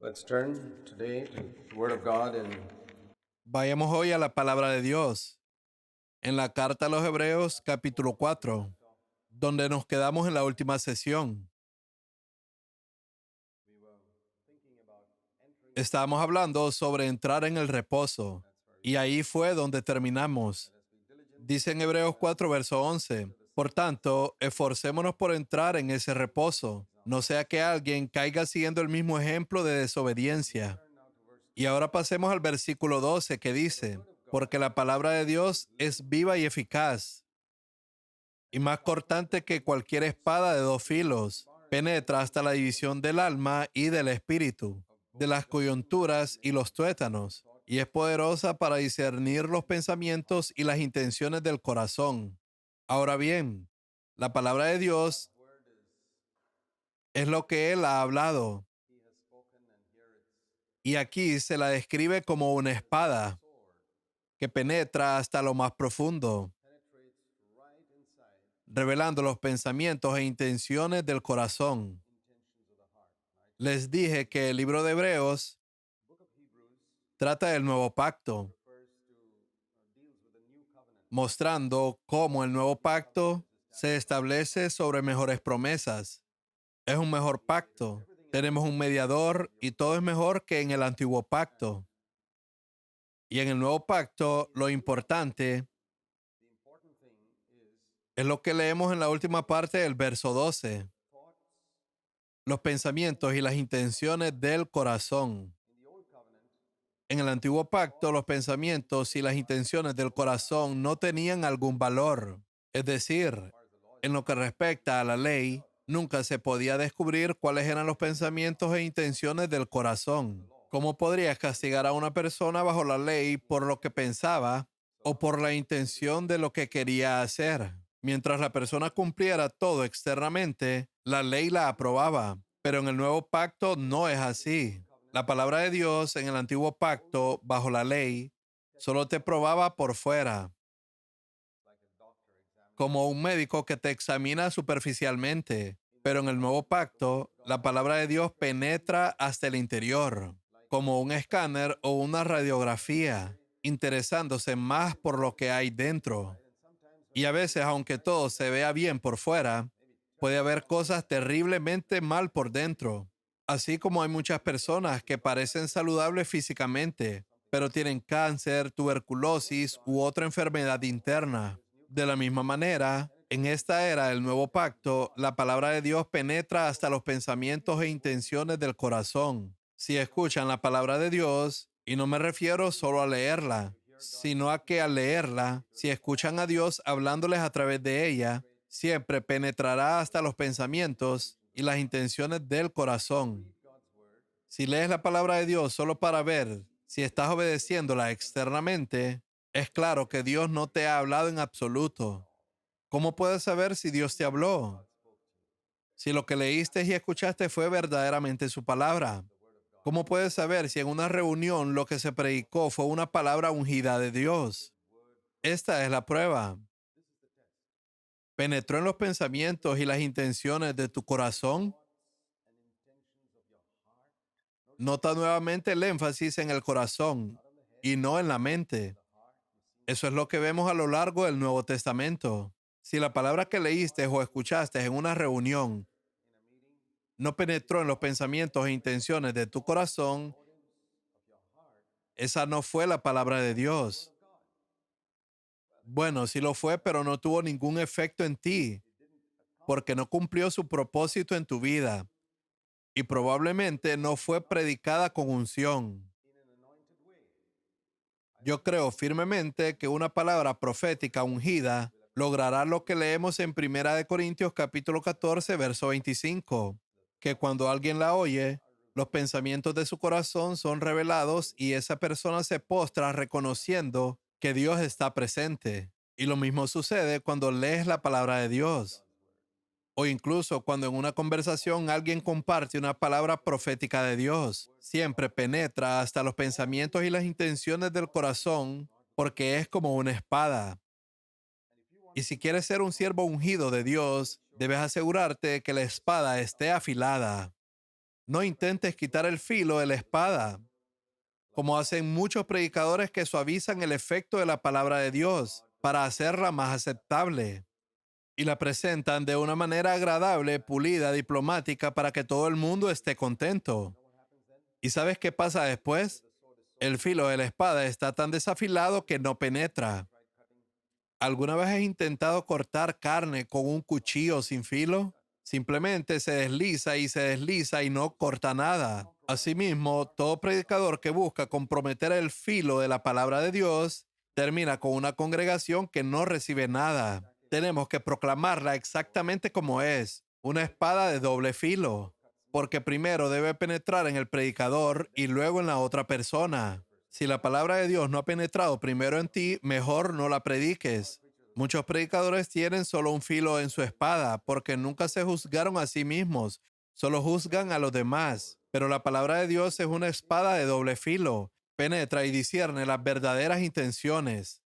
Let's turn today to the Word of God in Vayamos hoy a la palabra de Dios, en la carta a los Hebreos capítulo 4, donde nos quedamos en la última sesión. Estábamos hablando sobre entrar en el reposo, y ahí fue donde terminamos. Dice en Hebreos 4, verso 11, por tanto, esforcémonos por entrar en ese reposo, no sea que alguien caiga siguiendo el mismo ejemplo de desobediencia. Y ahora pasemos al versículo 12 que dice, porque la palabra de Dios es viva y eficaz, y más cortante que cualquier espada de dos filos, penetra hasta la división del alma y del espíritu, de las coyunturas y los tuétanos, y es poderosa para discernir los pensamientos y las intenciones del corazón. Ahora bien, la palabra de Dios es lo que Él ha hablado, y aquí se la describe como una espada que penetra hasta lo más profundo, revelando los pensamientos e intenciones del corazón. Les dije que el libro de Hebreos trata del nuevo pacto, mostrando cómo el nuevo pacto se establece sobre mejores promesas. Es un mejor pacto. Tenemos un mediador y todo es mejor que en el antiguo pacto. Y en el nuevo pacto, lo importante es lo que leemos en la última parte del verso 12. Los pensamientos y las intenciones del corazón. En el antiguo pacto, los pensamientos y las intenciones del corazón no tenían algún valor. Es decir, en lo que respecta a la ley, nunca se podía descubrir cuáles eran los pensamientos e intenciones del corazón. ¿Cómo podrías castigar a una persona bajo la ley por lo que pensaba o por la intención de lo que quería hacer? Mientras la persona cumpliera todo externamente, la ley la aprobaba, pero en el nuevo pacto no es así. La palabra de Dios en el antiguo pacto, bajo la ley, solo te probaba por fuera, como un médico que te examina superficialmente. Pero en el nuevo pacto, la palabra de Dios penetra hasta el interior, como un escáner o una radiografía, interesándose más por lo que hay dentro. Y a veces, aunque todo se vea bien por fuera, puede haber cosas terriblemente mal por dentro. Así como hay muchas personas que parecen saludables físicamente, pero tienen cáncer, tuberculosis u otra enfermedad interna. De la misma manera, en esta era del nuevo pacto, la palabra de Dios penetra hasta los pensamientos e intenciones del corazón. Si escuchan la palabra de Dios, y no me refiero solo a leerla, sino a que al leerla, si escuchan a Dios hablándoles a través de ella, siempre penetrará hasta los pensamientos y las intenciones del corazón. Si lees la palabra de Dios solo para ver si estás obedeciéndola externamente, es claro que Dios no te ha hablado en absoluto. ¿Cómo puedes saber si Dios te habló? Si lo que leíste y escuchaste fue verdaderamente su palabra. ¿Cómo puedes saber si en una reunión lo que se predicó fue una palabra ungida de Dios? Esta es la prueba. ¿Penetró en los pensamientos y las intenciones de tu corazón? Nota nuevamente el énfasis en el corazón y no en la mente. Eso es lo que vemos a lo largo del Nuevo Testamento. Si la palabra que leíste o escuchaste en una reunión no penetró en los pensamientos e intenciones de tu corazón, esa no fue la palabra de Dios. Bueno, sí lo fue, pero no tuvo ningún efecto en ti, porque no cumplió su propósito en tu vida y probablemente no fue predicada con unción. Yo creo firmemente que una palabra profética ungida logrará lo que leemos en Primera de Corintios capítulo 14, verso 25, que cuando alguien la oye, los pensamientos de su corazón son revelados y esa persona se postra reconociendo que Dios está presente. Y lo mismo sucede cuando lees la palabra de Dios. O incluso cuando en una conversación alguien comparte una palabra profética de Dios, siempre penetra hasta los pensamientos y las intenciones del corazón porque es como una espada. Y si quieres ser un siervo ungido de Dios, debes asegurarte que la espada esté afilada. No intentes quitar el filo de la espada, como hacen muchos predicadores que suavizan el efecto de la palabra de Dios para hacerla más aceptable y la presentan de una manera agradable, pulida, diplomática para que todo el mundo esté contento. ¿Y sabes qué pasa después? El filo de la espada está tan desafilado que no penetra. ¿Alguna vez has intentado cortar carne con un cuchillo sin filo? Simplemente se desliza y no corta nada. Asimismo, todo predicador que busca comprometer el filo de la palabra de Dios termina con una congregación que no recibe nada. Tenemos que proclamarla exactamente como es, una espada de doble filo, porque primero debe penetrar en el predicador y luego en la otra persona. Si la palabra de Dios no ha penetrado primero en ti, mejor no la prediques. Muchos predicadores tienen solo un filo en su espada porque nunca se juzgaron a sí mismos, solo juzgan a los demás. Pero la palabra de Dios es una espada de doble filo, penetra y discierne las verdaderas intenciones.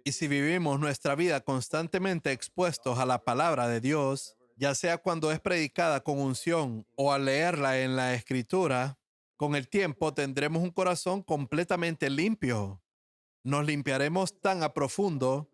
Y si vivimos nuestra vida constantemente expuestos a la palabra de Dios, ya sea cuando es predicada con unción o al leerla en la escritura, con el tiempo tendremos un corazón completamente limpio. Nos limpiaremos tan a profundo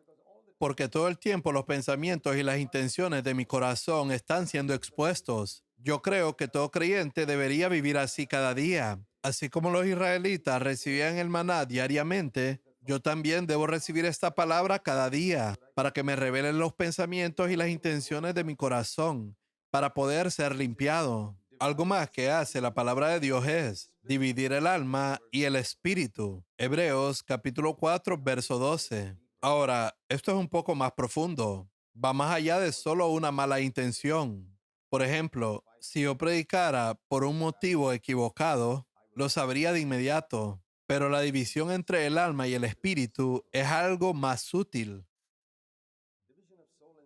porque todo el tiempo los pensamientos y las intenciones de mi corazón están siendo expuestos. Yo creo que todo creyente debería vivir así cada día. Así como los israelitas recibían el maná diariamente, yo también debo recibir esta palabra cada día para que me revelen los pensamientos y las intenciones de mi corazón, para poder ser limpiado. Algo más que hace la palabra de Dios es dividir el alma y el espíritu. Hebreos capítulo 4, verso 12. Ahora, esto es un poco más profundo. Va más allá de solo una mala intención. Por ejemplo, si yo predicara por un motivo equivocado, lo sabría de inmediato. Pero la división entre el alma y el espíritu es algo más sutil.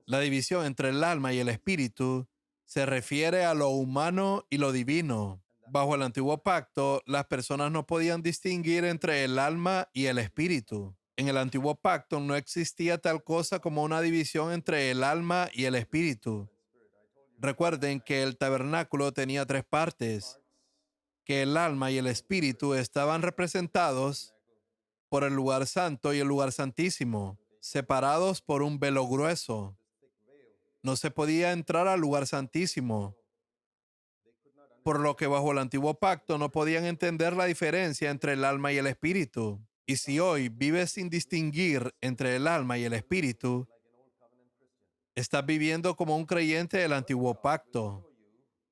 La división entre el alma y el espíritu se refiere a lo humano y lo divino. Bajo el antiguo pacto, las personas no podían distinguir entre el alma y el espíritu. En el antiguo pacto no existía tal cosa como una división entre el alma y el espíritu. Recuerden que el tabernáculo tenía tres partes, que el alma y el espíritu estaban representados por el lugar santo y el lugar santísimo, separados por un velo grueso. No se podía entrar al lugar santísimo, por lo que bajo el antiguo pacto no podían entender la diferencia entre el alma y el espíritu. Y si hoy vives sin distinguir entre el alma y el espíritu, estás viviendo como un creyente del antiguo pacto.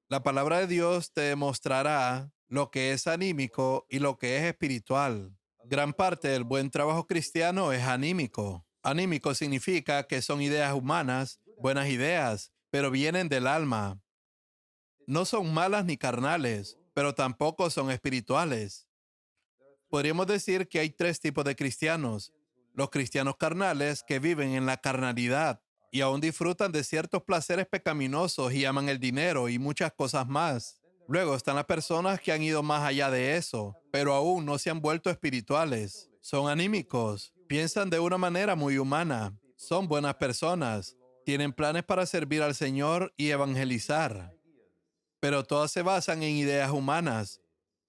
La palabra de Dios te demostrará lo que es anímico y lo que es espiritual. Gran parte del buen trabajo cristiano es anímico. Anímico significa que son ideas humanas, buenas ideas, pero vienen del alma. No son malas ni carnales, pero tampoco son espirituales. Podríamos decir que hay tres tipos de cristianos. Los cristianos carnales que viven en la carnalidad y aún disfrutan de ciertos placeres pecaminosos y aman el dinero y muchas cosas más. Luego están las personas que han ido más allá de eso, pero aún no se han vuelto espirituales. Son anímicos, piensan de una manera muy humana, son buenas personas, tienen planes para servir al Señor y evangelizar, pero todas se basan en ideas humanas,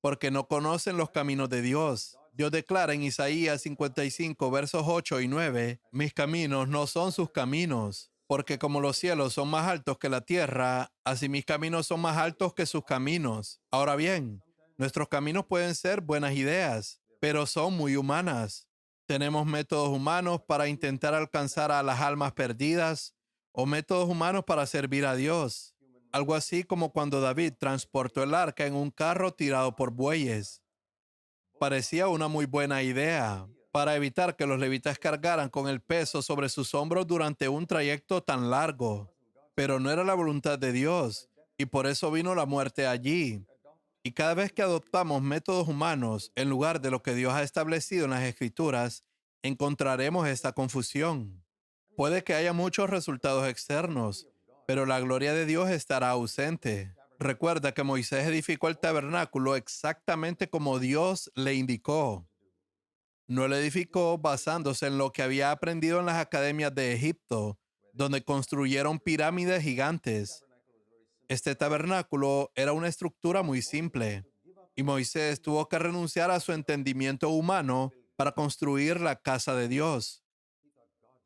porque no conocen los caminos de Dios. Dios declara en Isaías 55, versos 8 y 9, mis caminos no son sus caminos, porque como los cielos son más altos que la tierra, así mis caminos son más altos que sus caminos. Ahora bien, nuestros caminos pueden ser buenas ideas, pero son muy humanas. Tenemos métodos humanos para intentar alcanzar a las almas perdidas o métodos humanos para servir a Dios. Algo así como cuando David transportó el arca en un carro tirado por bueyes. Parecía una muy buena idea para evitar que los levitas cargaran con el peso sobre sus hombros durante un trayecto tan largo. Pero no era la voluntad de Dios y por eso vino la muerte allí. Y cada vez que adoptamos métodos humanos en lugar de lo que Dios ha establecido en las Escrituras, encontraremos esta confusión. Puede que haya muchos resultados externos, pero la gloria de Dios estará ausente. Recuerda que Moisés edificó el tabernáculo exactamente como Dios le indicó. No lo edificó basándose en lo que había aprendido en las academias de Egipto, donde construyeron pirámides gigantes. Este tabernáculo era una estructura muy simple y Moisés tuvo que renunciar a su entendimiento humano para construir la casa de Dios.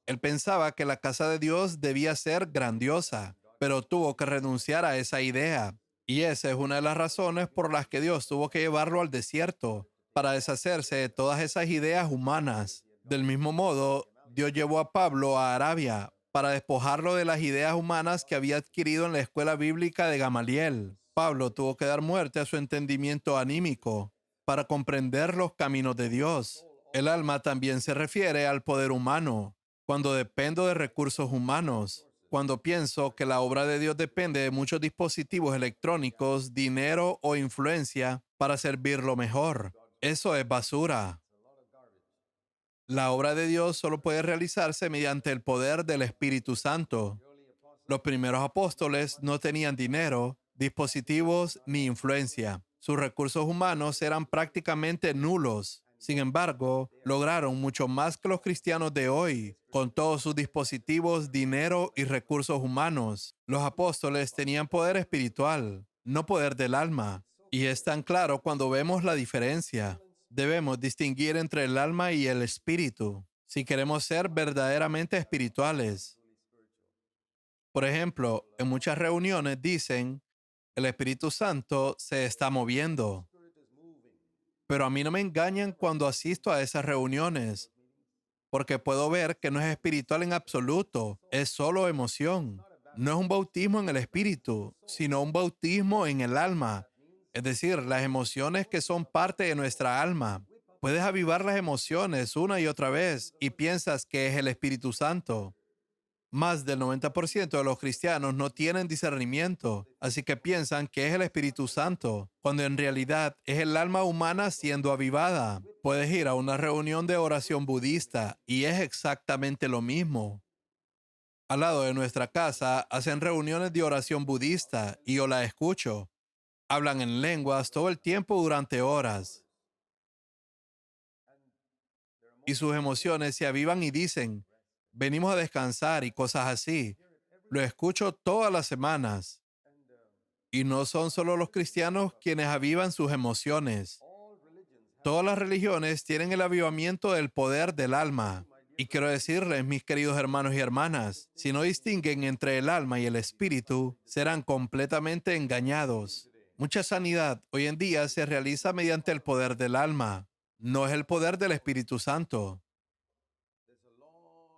Él pensaba que la casa de Dios debía ser grandiosa, pero tuvo que renunciar a esa idea. Y esa es una de las razones por las que Dios tuvo que llevarlo al desierto, para deshacerse de todas esas ideas humanas. Del mismo modo, Dios llevó a Pablo a Arabia para despojarlo de las ideas humanas que había adquirido en la escuela bíblica de Gamaliel. Pablo tuvo que dar muerte a su entendimiento anímico para comprender los caminos de Dios. El alma también se refiere al poder humano. Cuando dependo de recursos humanos, cuando pienso que la obra de Dios depende de muchos dispositivos electrónicos, dinero o influencia para servirlo mejor, eso es basura. La obra de Dios solo puede realizarse mediante el poder del Espíritu Santo. Los primeros apóstoles no tenían dinero, dispositivos ni influencia. Sus recursos humanos eran prácticamente nulos. Sin embargo, lograron mucho más que los cristianos de hoy, con todos sus dispositivos, dinero y recursos humanos. Los apóstoles tenían poder espiritual, no poder del alma. Y es tan claro cuando vemos la diferencia. Debemos distinguir entre el alma y el espíritu, si queremos ser verdaderamente espirituales. Por ejemplo, en muchas reuniones dicen, el Espíritu Santo se está moviendo, pero a mí no me engañan cuando asisto a esas reuniones, porque puedo ver que no es espiritual en absoluto, es solo emoción. No es un bautismo en el Espíritu, sino un bautismo en el alma, es decir, las emociones que son parte de nuestra alma. Puedes avivar las emociones una y otra vez y piensas que es el Espíritu Santo. Más del 90% de los cristianos no tienen discernimiento, así que piensan que es el Espíritu Santo, cuando en realidad es el alma humana siendo avivada. Puedes ir a una reunión de oración budista y es exactamente lo mismo. Al lado de nuestra casa hacen reuniones de oración budista y yo la escucho. Hablan en lenguas todo el tiempo durante horas y sus emociones se avivan y dicen, venimos a descansar y cosas así. Lo escucho todas las semanas. Y no son solo los cristianos quienes avivan sus emociones. Todas las religiones tienen el avivamiento del poder del alma. Y quiero decirles, mis queridos hermanos y hermanas, si no distinguen entre el alma y el espíritu, serán completamente engañados. Mucha sanidad hoy en día se realiza mediante el poder del alma, no es el poder del Espíritu Santo.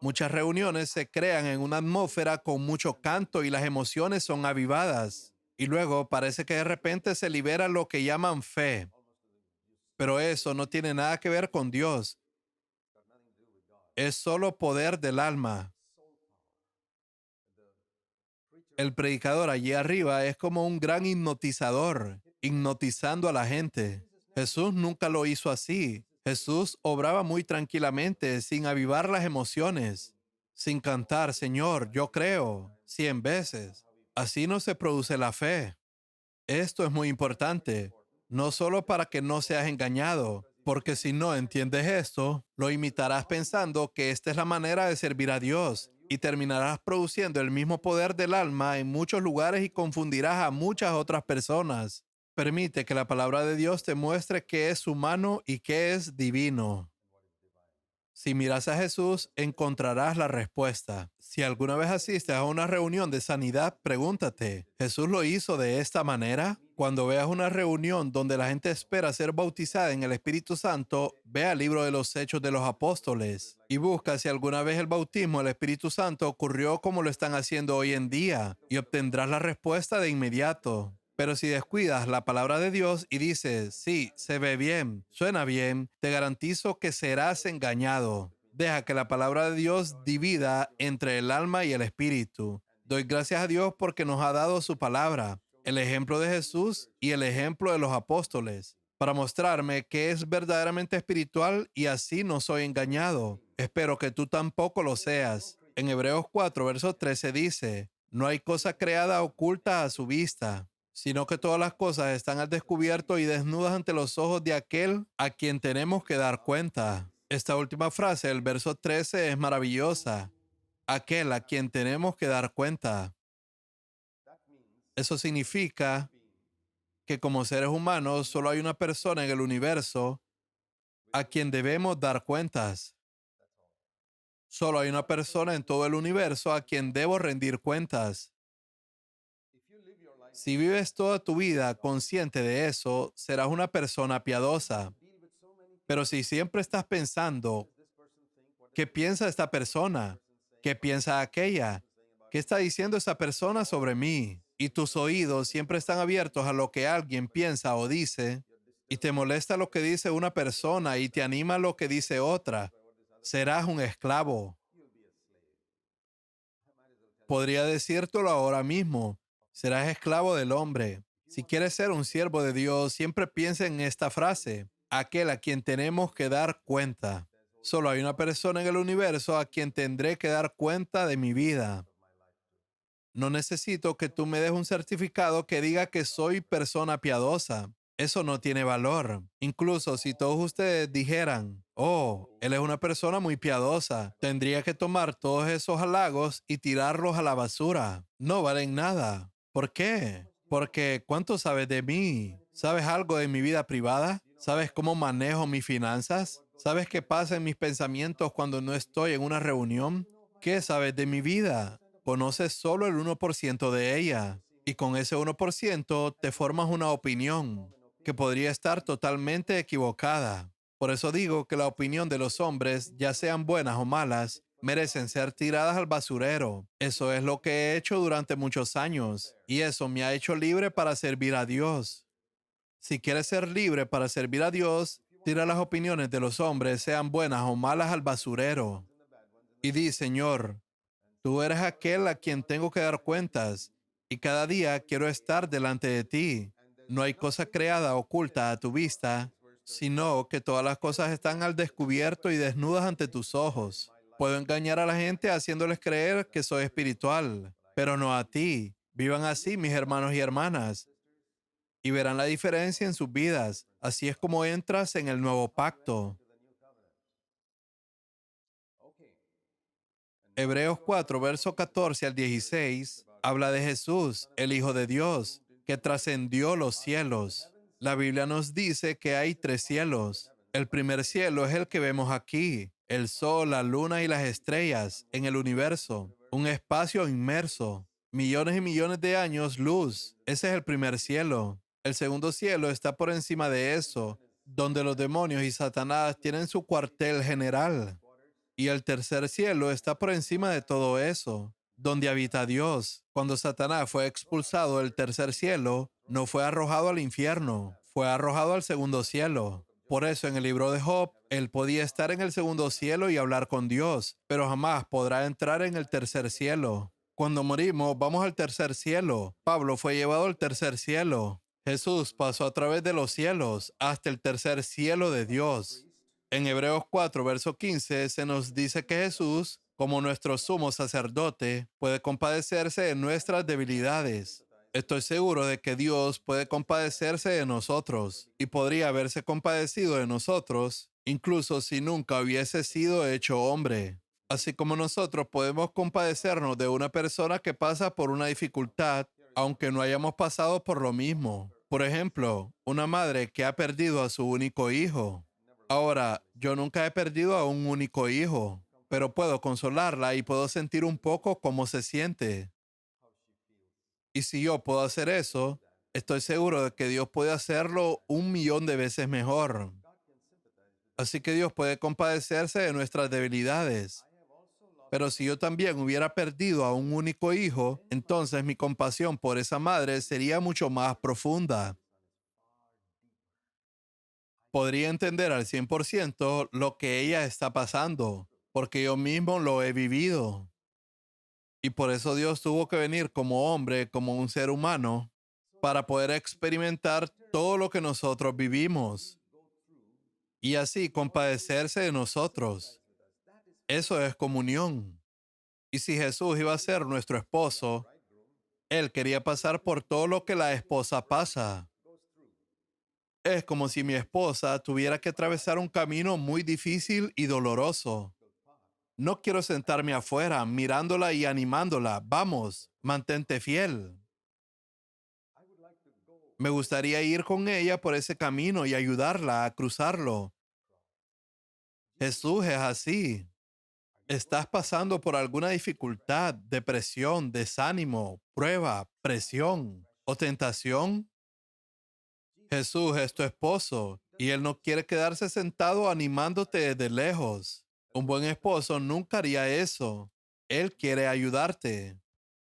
Muchas reuniones se crean en una atmósfera con mucho canto y las emociones son avivadas. Y luego parece que de repente se libera lo que llaman fe. Pero eso no tiene nada que ver con Dios. Es solo poder del alma. El predicador allí arriba es como un gran hipnotizador, hipnotizando a la gente. Jesús nunca lo hizo así. Jesús obraba muy tranquilamente, sin avivar las emociones, sin cantar, Señor, yo creo, 100 veces. Así no se produce la fe. Esto es muy importante, no solo para que no seas engañado, porque si no entiendes esto, lo imitarás pensando que esta es la manera de servir a Dios y terminarás produciendo el mismo poder del alma en muchos lugares y confundirás a muchas otras personas. Permite que la palabra de Dios te muestre qué es humano y qué es divino. Si miras a Jesús, encontrarás la respuesta. Si alguna vez asistes a una reunión de sanidad, pregúntate, ¿Jesús lo hizo de esta manera? Cuando veas una reunión donde la gente espera ser bautizada en el Espíritu Santo, ve al libro de los Hechos de los Apóstoles y busca si alguna vez el bautismo del Espíritu Santo ocurrió como lo están haciendo hoy en día y obtendrás la respuesta de inmediato. Pero si descuidas la palabra de Dios y dices, sí, se ve bien, suena bien, te garantizo que serás engañado. Deja que la palabra de Dios divida entre el alma y el espíritu. Doy gracias a Dios porque nos ha dado su palabra, el ejemplo de Jesús y el ejemplo de los apóstoles, para mostrarme que es verdaderamente espiritual y así no soy engañado. Espero que tú tampoco lo seas. En Hebreos 4, verso 13 dice, no hay cosa creada oculta a su vista, sino que todas las cosas están al descubierto y desnudas ante los ojos de aquel a quien tenemos que dar cuenta. Esta última frase, el verso 13, es maravillosa. Aquel a quien tenemos que dar cuenta. Eso significa que como seres humanos solo hay una persona en el universo a quien debemos dar cuentas. Solo hay una persona en todo el universo a quien debo rendir cuentas. Si vives toda tu vida consciente de eso, serás una persona piadosa. Pero si siempre estás pensando, ¿qué piensa esta persona? ¿Qué piensa aquella? ¿Qué está diciendo esa persona sobre mí? Y tus oídos siempre están abiertos a lo que alguien piensa o dice, y te molesta lo que dice una persona y te anima lo que dice otra, serás un esclavo. Podría decírtelo ahora mismo, serás esclavo del hombre. Si quieres ser un siervo de Dios, siempre piensa en esta frase, aquel a quien tenemos que dar cuenta. Solo hay una persona en el universo a quien tendré que dar cuenta de mi vida. No necesito que tú me des un certificado que diga que soy persona piadosa. Eso no tiene valor. Incluso si todos ustedes dijeran, oh, él es una persona muy piadosa, tendría que tomar todos esos halagos y tirarlos a la basura. No valen nada. ¿Por qué? Porque ¿cuánto sabes de mí? ¿Sabes algo de mi vida privada? ¿Sabes cómo manejo mis finanzas? ¿Sabes qué pasa en mis pensamientos cuando no estoy en una reunión? ¿Qué sabes de mi vida? Conoces solo el 1% de ella. Y con ese 1% te formas una opinión que podría estar totalmente equivocada. Por eso digo que la opinión de los hombres, ya sean buenas o malas, merecen ser tiradas al basurero. Eso es lo que he hecho durante muchos años y eso me ha hecho libre para servir a Dios. Si quieres ser libre para servir a Dios, tira las opiniones de los hombres, sean buenas o malas, al basurero. Y di, Señor, tú eres aquel a quien tengo que dar cuentas y cada día quiero estar delante de ti. No hay cosa creada oculta a tu vista, sino que todas las cosas están al descubierto y desnudas ante tus ojos. Puedo engañar a la gente haciéndoles creer que soy espiritual, pero no a ti. Vivan así, mis hermanos y hermanas, y verán la diferencia en sus vidas. Así es como entras en el nuevo pacto. Hebreos 4, verso 14 al 16, habla de Jesús, el Hijo de Dios, que trascendió los cielos. La Biblia nos dice que hay tres cielos. El primer cielo es el que vemos aquí, el sol, la luna y las estrellas en el universo, un espacio inmerso, millones y millones de años luz. Ese es el primer cielo. El segundo cielo está por encima de eso, donde los demonios y Satanás tienen su cuartel general. Y el tercer cielo está por encima de todo eso, donde habita Dios. Cuando Satanás fue expulsado del tercer cielo, no fue arrojado al infierno, fue arrojado al segundo cielo. Por eso en el libro de Job, él podía estar en el segundo cielo y hablar con Dios, pero jamás podrá entrar en el tercer cielo. Cuando morimos, vamos al tercer cielo. Pablo fue llevado al tercer cielo. Jesús pasó a través de los cielos hasta el tercer cielo de Dios. En Hebreos 4, verso 15, se nos dice que Jesús, como nuestro sumo sacerdote, puede compadecerse de nuestras debilidades. Estoy seguro de que Dios puede compadecerse de nosotros y podría haberse compadecido de nosotros, incluso si nunca hubiese sido hecho hombre. Así como nosotros podemos compadecernos de una persona que pasa por una dificultad, aunque no hayamos pasado por lo mismo. Por ejemplo, una madre que ha perdido a su único hijo. Ahora, yo nunca he perdido a un único hijo, pero puedo consolarla y puedo sentir un poco cómo se siente. Y si yo puedo hacer eso, estoy seguro de que Dios puede hacerlo 1 millón de veces mejor. Así que Dios puede compadecerse de nuestras debilidades. Pero si yo también hubiera perdido a un único hijo, entonces mi compasión por esa madre sería mucho más profunda. Podría entender al 100% lo que ella está pasando, porque yo mismo lo he vivido. Y por eso Dios tuvo que venir como hombre, como un ser humano, para poder experimentar todo lo que nosotros vivimos y así compadecerse de nosotros. Eso es comunión. Y si Jesús iba a ser nuestro esposo, Él quería pasar por todo lo que la esposa pasa. Es como si mi esposa tuviera que atravesar un camino muy difícil y doloroso. No quiero sentarme afuera mirándola y animándola. Vamos, mantente fiel. Me gustaría ir con ella por ese camino y ayudarla a cruzarlo. Jesús es así. ¿Estás pasando por alguna dificultad, depresión, desánimo, prueba, presión o tentación? Jesús es tu esposo y Él no quiere quedarse sentado animándote desde lejos. Un buen esposo nunca haría eso. Él quiere ayudarte.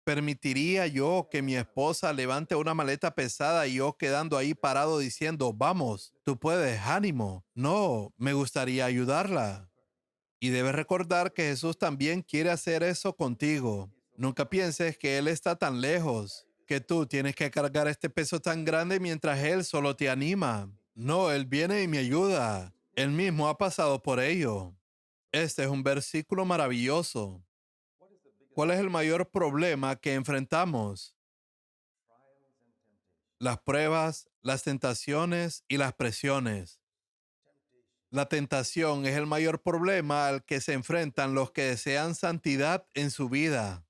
¿Permitiría yo que mi esposa levante una maleta pesada y yo quedando ahí parado diciendo, vamos, tú puedes, ánimo? No, me gustaría ayudarla. Y debes recordar que Jesús también quiere hacer eso contigo. Nunca pienses que Él está tan lejos, que tú tienes que cargar este peso tan grande mientras Él solo te anima. No, Él viene y me ayuda. Él mismo ha pasado por ello. Este es un versículo maravilloso. ¿Cuál es el mayor problema que enfrentamos? Las pruebas, las tentaciones y las presiones. La tentación es el mayor problema al que se enfrentan los que desean santidad en su vida.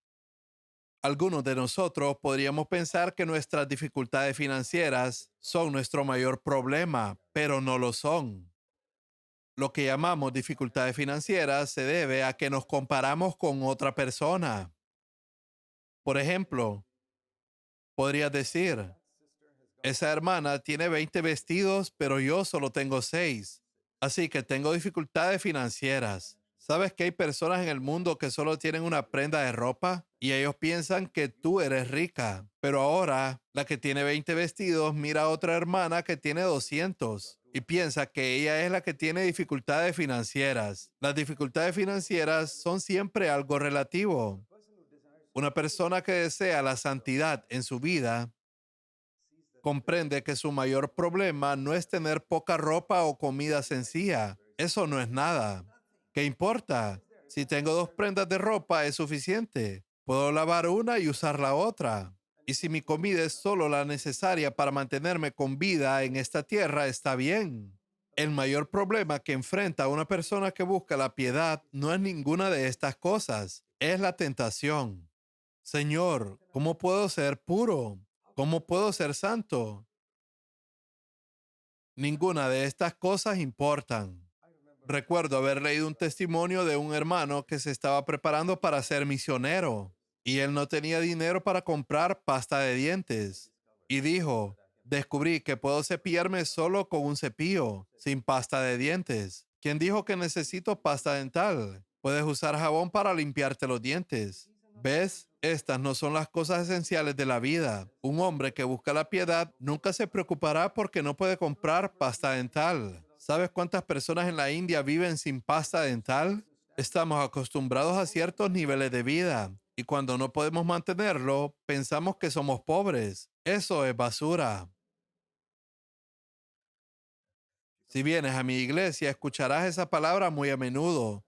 Algunos de nosotros podríamos pensar que nuestras dificultades financieras son nuestro mayor problema, pero no lo son. Lo que llamamos dificultades financieras se debe a que nos comparamos con otra persona. Por ejemplo, podrías decir, esa hermana tiene 20 vestidos, pero yo solo tengo 6. Así que tengo dificultades financieras. ¿Sabes que hay personas en el mundo que solo tienen una prenda de ropa y ellos piensan que tú eres rica? Pero ahora la que tiene 20 vestidos mira a otra hermana que tiene 200 y piensa que ella es la que tiene dificultades financieras. Las dificultades financieras son siempre algo relativo. Una persona que desea la santidad en su vida comprende que su mayor problema no es tener poca ropa o comida sencilla. Eso no es nada. ¿Qué importa? Si tengo 2 prendas de ropa es suficiente. Puedo lavar una y usar la otra. Y si mi comida es solo la necesaria para mantenerme con vida en esta tierra, está bien. El mayor problema que enfrenta una persona que busca la piedad no es ninguna de estas cosas, es la tentación. Señor, ¿cómo puedo ser puro? ¿Cómo puedo ser santo? Ninguna de estas cosas importan. Recuerdo haber leído un testimonio de un hermano que se estaba preparando para ser misionero y él no tenía dinero para comprar pasta de dientes. Y dijo, descubrí que puedo cepillarme solo con un cepillo, sin pasta de dientes. ¿Quién dijo que necesito pasta dental? Puedes usar jabón para limpiarte los dientes. ¿Ves? Estas no son las cosas esenciales de la vida. Un hombre que busca la piedad nunca se preocupará porque no puede comprar pasta dental. ¿Sabes cuántas personas en la India viven sin pasta dental? Estamos acostumbrados a ciertos niveles de vida y cuando no podemos mantenerlo, pensamos que somos pobres. Eso es basura. Si vienes a mi iglesia, escucharás esa palabra muy a menudo.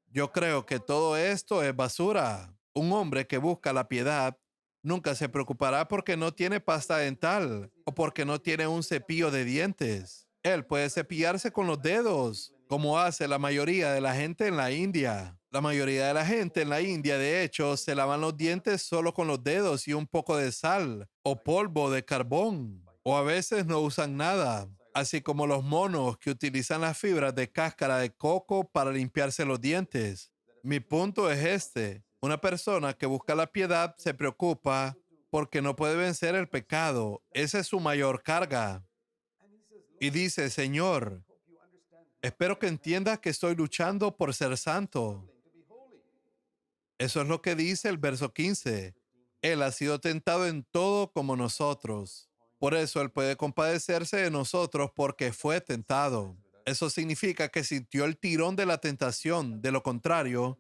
Yo creo que todo esto es basura. Un hombre que busca la piedad nunca se preocupará porque no tiene pasta dental o porque no tiene un cepillo de dientes. Él puede cepillarse con los dedos, como hace la mayoría de la gente en la India. La mayoría de la gente en la India, de hecho, se lavan los dientes solo con los dedos y un poco de sal o polvo de carbón. O a veces no usan nada, así como los monos que utilizan las fibras de cáscara de coco para limpiarse los dientes. Mi punto es este. Una persona que busca la piedad se preocupa porque no puede vencer el pecado. Esa es su mayor carga. Y dice, Señor, espero que entiendas que estoy luchando por ser santo. Eso es lo que dice el verso 15. Él ha sido tentado en todo como nosotros. Por eso Él puede compadecerse de nosotros porque fue tentado. Eso significa que sintió el tirón de la tentación. De lo contrario,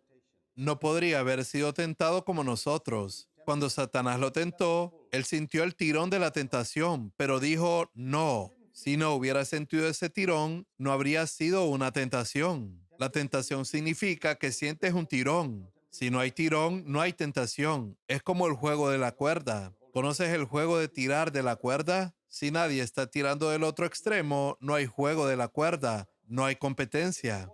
no podría haber sido tentado como nosotros. Cuando Satanás lo tentó, Él sintió el tirón de la tentación, pero dijo no. Si no hubiera sentido ese tirón, no habría sido una tentación. La tentación significa que sientes un tirón. Si no hay tirón, no hay tentación. Es como el juego de la cuerda. ¿Conoces el juego de tirar de la cuerda? Si nadie está tirando del otro extremo, no hay juego de la cuerda, no hay competencia.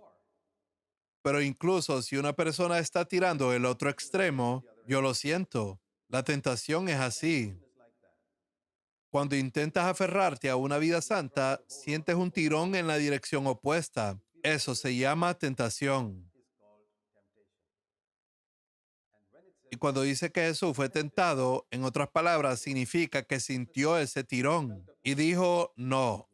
Pero incluso si una persona está tirando el otro extremo, yo lo siento. La tentación es así. Cuando intentas aferrarte a una vida santa, sientes un tirón en la dirección opuesta. Eso se llama tentación. Y cuando dice que Jesús fue tentado, en otras palabras, significa que sintió ese tirón y dijo no.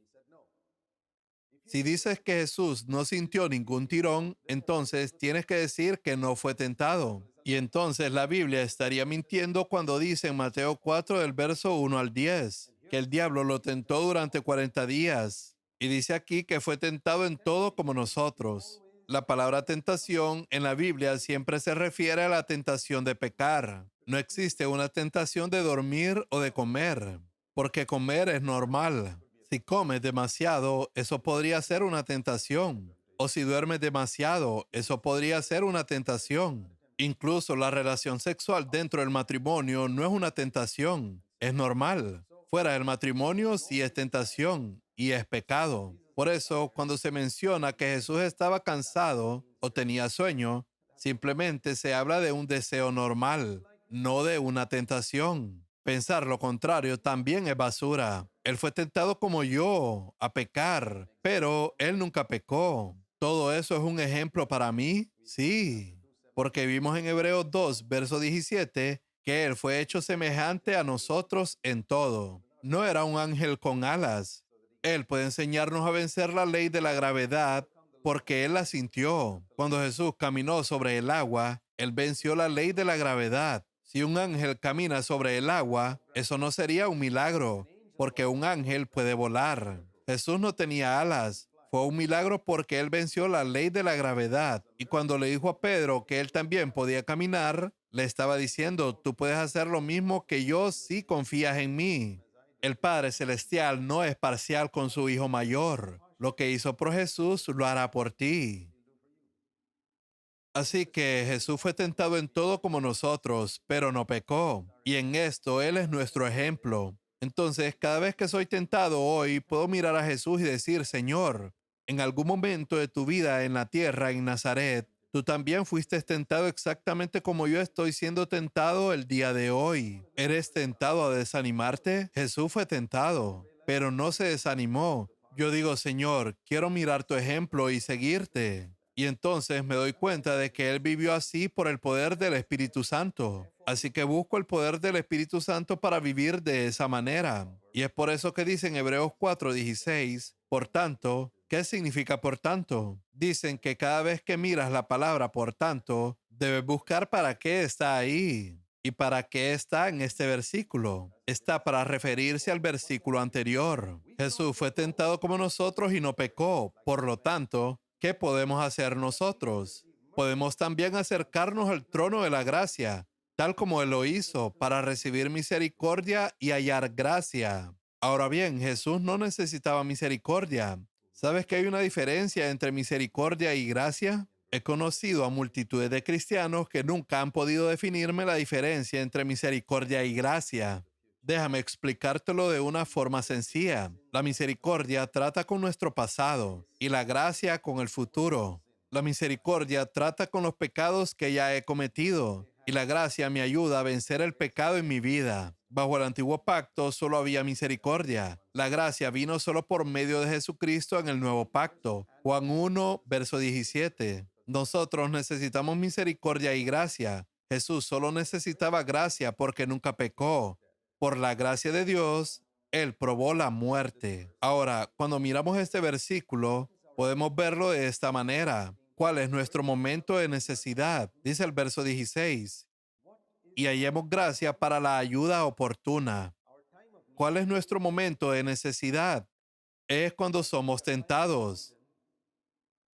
Si dices que Jesús no sintió ningún tirón, entonces tienes que decir que no fue tentado. Y entonces la Biblia estaría mintiendo cuando dice en Mateo 4 del verso 1 al 10 que el diablo lo tentó durante 40 días. Y dice aquí que fue tentado en todo como nosotros. La palabra tentación en la Biblia siempre se refiere a la tentación de pecar. No existe una tentación de dormir o de comer, porque comer es normal. Si comes demasiado, eso podría ser una tentación. O si duermes demasiado, eso podría ser una tentación. Incluso la relación sexual dentro del matrimonio no es una tentación, es normal. Fuera del matrimonio sí es tentación y es pecado. Por eso, cuando se menciona que Jesús estaba cansado o tenía sueño, simplemente se habla de un deseo normal, no de una tentación. Pensar lo contrario también es basura. Él fue tentado como yo a pecar, pero él nunca pecó. ¿Todo eso es un ejemplo para mí? Sí, porque vimos en Hebreos 2, verso 17, que él fue hecho semejante a nosotros en todo. No era un ángel con alas. Él puede enseñarnos a vencer la ley de la gravedad porque él la sintió. Cuando Jesús caminó sobre el agua, él venció la ley de la gravedad. Si un ángel camina sobre el agua, eso no sería un milagro, porque un ángel puede volar. Jesús no tenía alas. Fue un milagro porque él venció la ley de la gravedad. Y cuando le dijo a Pedro que él también podía caminar, le estaba diciendo, tú puedes hacer lo mismo que yo si confías en mí. El Padre Celestial no es parcial con su Hijo mayor. Lo que hizo por Jesús lo hará por ti. Así que Jesús fue tentado en todo como nosotros, pero no pecó. Y en esto Él es nuestro ejemplo. Entonces, cada vez que soy tentado hoy, puedo mirar a Jesús y decir, Señor, en algún momento de tu vida en la tierra, en Nazaret, tú también fuiste tentado exactamente como yo estoy siendo tentado el día de hoy. ¿Eres tentado a desanimarte? Jesús fue tentado, pero no se desanimó. Yo digo, Señor, quiero mirar tu ejemplo y seguirte. Y entonces me doy cuenta de que Él vivió así por el poder del Espíritu Santo. Así que busco el poder del Espíritu Santo para vivir de esa manera. Y es por eso que dice en Hebreos 4:16, por tanto, ¿qué significa por tanto? Dicen que cada vez que miras la palabra por tanto, debes buscar para qué está ahí. ¿Y para qué está en este versículo? Está para referirse al versículo anterior. Jesús fue tentado como nosotros y no pecó. Por lo tanto, ¿qué podemos hacer nosotros? Podemos también acercarnos al trono de la gracia, tal como Él lo hizo, para recibir misericordia y hallar gracia. Ahora bien, Jesús no necesitaba misericordia. ¿Sabes que hay una diferencia entre misericordia y gracia? He conocido a multitudes de cristianos que nunca han podido definirme la diferencia entre misericordia y gracia. Déjame explicártelo de una forma sencilla. La misericordia trata con nuestro pasado y la gracia con el futuro. La misericordia trata con los pecados que ya he cometido y la gracia me ayuda a vencer el pecado en mi vida. Bajo el antiguo pacto solo había misericordia. La gracia vino solo por medio de Jesucristo en el nuevo pacto. Juan 1, verso 17. Nosotros necesitamos misericordia y gracia. Jesús solo necesitaba gracia porque nunca pecó. Por la gracia de Dios, Él probó la muerte. Ahora, cuando miramos este versículo, podemos verlo de esta manera. ¿Cuál es nuestro momento de necesidad? Dice el verso 16. Y hallemos gracia para la ayuda oportuna. ¿Cuál es nuestro momento de necesidad? Es cuando somos tentados.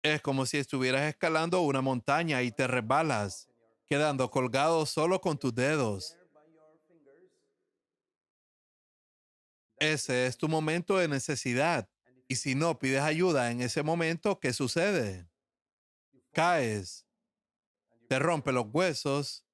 Es como si estuvieras escalando una montaña y te resbalas, quedando colgado solo con tus dedos. Ese es tu momento de necesidad. Y si no pides ayuda en ese momento, ¿qué sucede? Caes, te rompe los huesos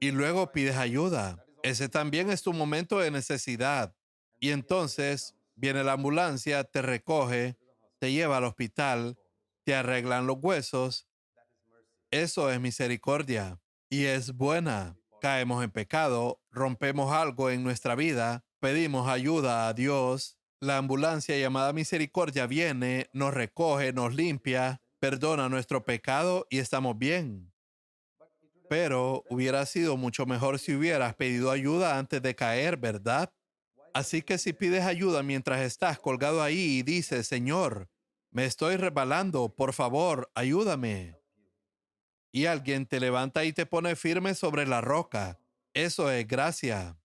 y luego pides ayuda. Ese también es tu momento de necesidad. Y entonces viene la ambulancia, te recoge, te lleva al hospital, te arreglan los huesos. Eso es misericordia y es buena. Caemos en pecado, rompemos algo en nuestra vida pedimos ayuda a Dios, la ambulancia llamada misericordia viene, nos recoge, nos limpia, perdona nuestro pecado y estamos bien. Pero hubiera sido mucho mejor si hubieras pedido ayuda antes de caer, ¿verdad? Así que si pides ayuda mientras estás colgado ahí y dices, Señor, me estoy resbalando, por favor, ayúdame. Y alguien te levanta y te pone firme sobre la roca. Eso es gracia.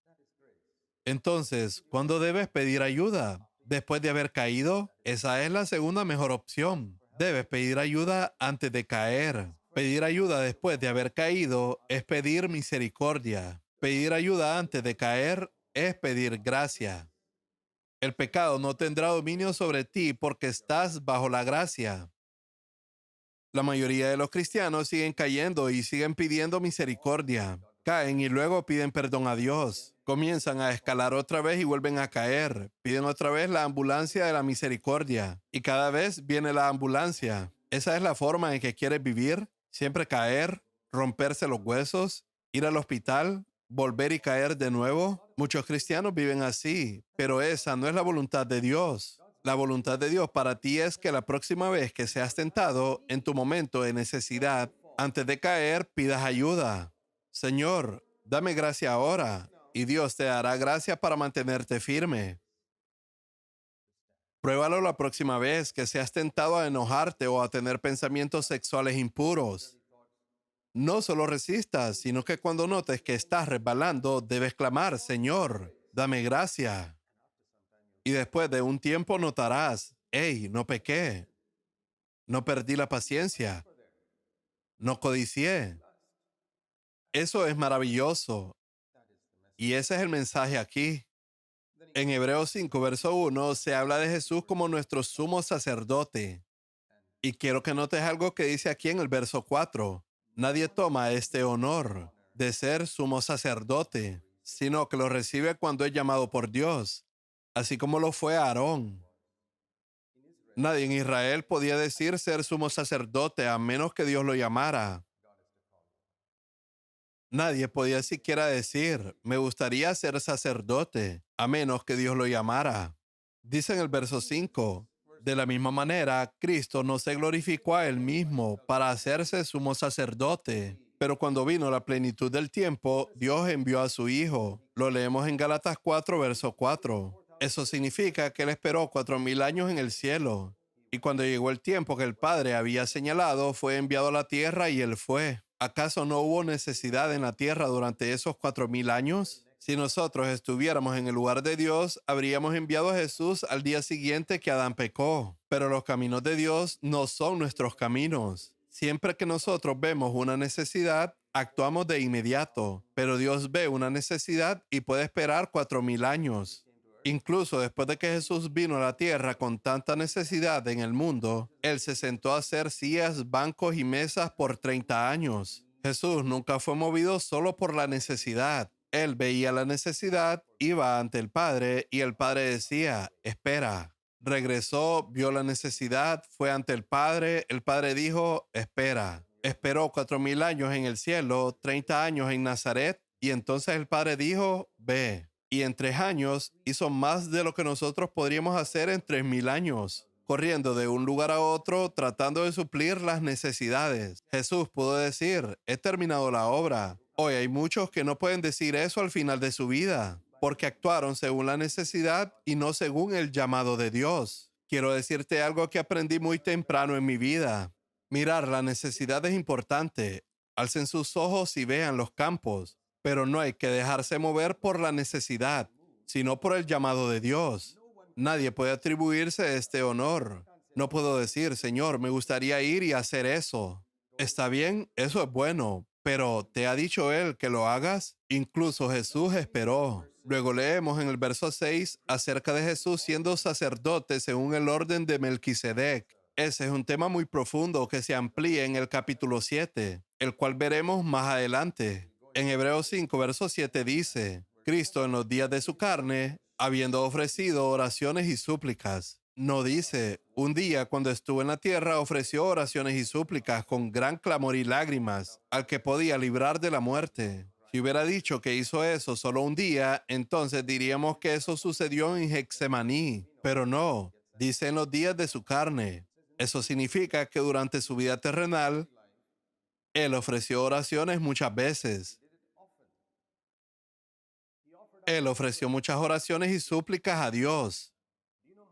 Entonces, ¿cuándo debes pedir ayuda? ¿Después de haber caído? Esa es la segunda mejor opción. Debes pedir ayuda antes de caer. Pedir ayuda después de haber caído es pedir misericordia. Pedir ayuda antes de caer es pedir gracia. El pecado no tendrá dominio sobre ti porque estás bajo la gracia. La mayoría de los cristianos siguen cayendo y siguen pidiendo misericordia. Caen y luego piden perdón a Dios. Comienzan a escalar otra vez y vuelven a caer. Piden otra vez la ambulancia de la misericordia. Y cada vez viene la ambulancia. ¿Esa es la forma en que quieres vivir? Siempre caer, romperse los huesos, ir al hospital, volver y caer de nuevo. Muchos cristianos viven así, pero esa no es la voluntad de Dios. La voluntad de Dios para ti es que la próxima vez que seas tentado en tu momento de necesidad, antes de caer, pidas ayuda. Señor, dame gracia ahora, y Dios te dará gracia para mantenerte firme. Pruébalo la próxima vez que seas tentado a enojarte o a tener pensamientos sexuales impuros. No solo resistas, sino que cuando notes que estás resbalando, debes clamar, Señor, dame gracia. Y después de un tiempo notarás, hey, no pequé, no perdí la paciencia, no codicié. Eso es maravilloso. Y ese es el mensaje aquí. En Hebreos 5, verso 1, se habla de Jesús como nuestro sumo sacerdote. Y quiero que notes algo que dice aquí en el verso 4. Nadie toma este honor de ser sumo sacerdote, sino que lo recibe cuando es llamado por Dios, así como lo fue Aarón. Nadie en Israel podía decir ser sumo sacerdote a menos que Dios lo llamara. Nadie podía siquiera decir, me gustaría ser sacerdote, a menos que Dios lo llamara. Dice en el verso 5, de la misma manera, Cristo no se glorificó a él mismo para hacerse sumo sacerdote, pero cuando vino la plenitud del tiempo, Dios envió a su Hijo. Lo leemos en Gálatas 4, verso 4. Eso significa que él esperó 4,000 años en el cielo. Y cuando llegó el tiempo que el Padre había señalado, fue enviado a la tierra y él fue. ¿Acaso no hubo necesidad en la tierra durante esos 4,000 años? Si nosotros estuviéramos en el lugar de Dios, habríamos enviado a Jesús al día siguiente que Adán pecó. Pero los caminos de Dios no son nuestros caminos. Siempre que nosotros vemos una necesidad, actuamos de inmediato. Pero Dios ve una necesidad y puede esperar 4,000 años. Incluso después de que Jesús vino a la tierra con tanta necesidad en el mundo, Él se sentó a hacer sillas, bancos y mesas por 30 años. Jesús nunca fue movido solo por la necesidad. Él veía la necesidad, iba ante el Padre y el Padre decía, espera. Regresó, vio la necesidad, fue ante el Padre dijo, espera. Esperó 4,000 años en el cielo, 30 años en Nazaret, y entonces el Padre dijo, ve. Y en 3 años hizo más de lo que nosotros podríamos hacer en 3,000 años, corriendo de un lugar a otro, tratando de suplir las necesidades. Jesús pudo decir, he terminado la obra. Hoy hay muchos que no pueden decir eso al final de su vida, porque actuaron según la necesidad y no según el llamado de Dios. Quiero decirte algo que aprendí muy temprano en mi vida. Mirar la necesidad es importante. Alcen sus ojos y vean los campos. Pero no hay que dejarse mover por la necesidad, sino por el llamado de Dios. Nadie puede atribuirse este honor. No puedo decir, Señor, me gustaría ir y hacer eso. Está bien, eso es bueno, pero ¿te ha dicho Él que lo hagas? Incluso Jesús esperó. Luego leemos en el verso 6 acerca de Jesús siendo sacerdote según el orden de Melquisedec. Ese es un tema muy profundo que se amplía en el capítulo 7, el cual veremos más adelante. En Hebreos 5, verso 7 dice, Cristo en los días de su carne, habiendo ofrecido oraciones y súplicas. No dice, un día cuando estuvo en la tierra ofreció oraciones y súplicas con gran clamor y lágrimas al que podía librar de la muerte. Si hubiera dicho que hizo eso solo un día, entonces diríamos que eso sucedió en Getsemaní, pero no, dice en los días de su carne. Eso significa que durante su vida terrenal, él ofreció oraciones muchas veces. Él ofreció muchas oraciones y súplicas a Dios.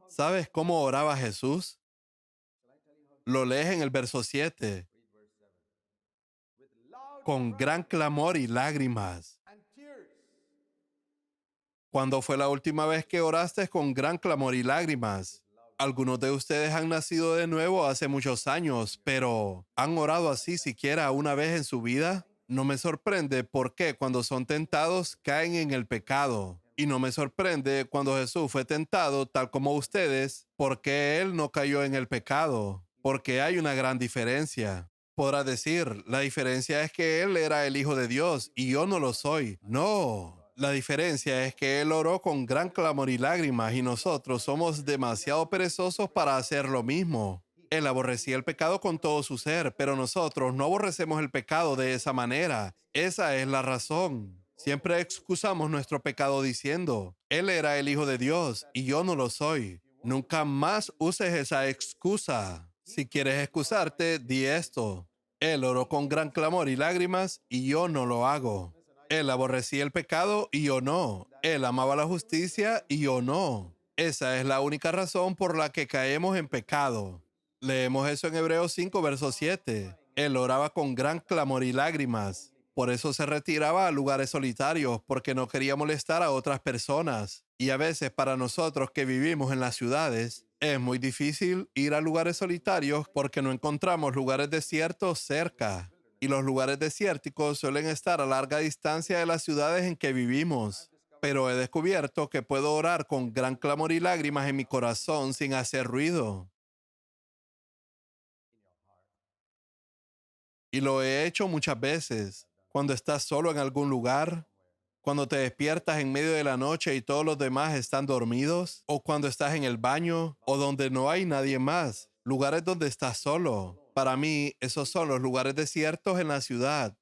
¿Sabes cómo oraba Jesús? Lo lees en el verso 7. Con gran clamor y lágrimas. ¿Cuándo fue la última vez que oraste con gran clamor y lágrimas? Algunos de ustedes han nacido de nuevo hace muchos años, pero ¿han orado así siquiera una vez en su vida? No me sorprende por qué cuando son tentados caen en el pecado. Y no me sorprende cuando Jesús fue tentado tal como ustedes, porque Él no cayó en el pecado. Porque hay una gran diferencia. Podrá decir, la diferencia es que Él era el Hijo de Dios y yo no lo soy. No. La diferencia es que Él oró con gran clamor y lágrimas y nosotros somos demasiado perezosos para hacer lo mismo. Él aborrecía el pecado con todo su ser, pero nosotros no aborrecemos el pecado de esa manera. Esa es la razón. Siempre excusamos nuestro pecado diciendo, Él era el Hijo de Dios y yo no lo soy. Nunca más uses esa excusa. Si quieres excusarte, di esto. Él oró con gran clamor y lágrimas y yo no lo hago. Él aborrecía el pecado y yo no. Él amaba la justicia y yo no. Esa es la única razón por la que caemos en pecado. Leemos eso en Hebreos 5, verso 7. Él oraba con gran clamor y lágrimas. Por eso se retiraba a lugares solitarios, porque no quería molestar a otras personas. Y a veces para nosotros que vivimos en las ciudades, es muy difícil ir a lugares solitarios porque no encontramos lugares desiertos cerca. Y los lugares desérticos suelen estar a larga distancia de las ciudades en que vivimos. Pero he descubierto que puedo orar con gran clamor y lágrimas en mi corazón sin hacer ruido. Y lo he hecho muchas veces. Cuando estás solo en algún lugar, cuando te despiertas en medio de la noche y todos los demás están dormidos, o cuando estás en el baño, o donde no hay nadie más, lugares donde estás solo. Para mí, esos son los lugares desiertos en la ciudad,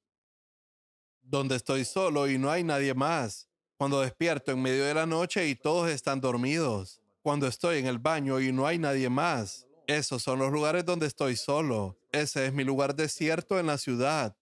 donde estoy solo y no hay nadie más. Cuando despierto en medio de la noche y todos están dormidos. Cuando estoy en el baño y no hay nadie más. Esos son los lugares donde estoy solo. Ese es mi lugar desierto en la ciudad.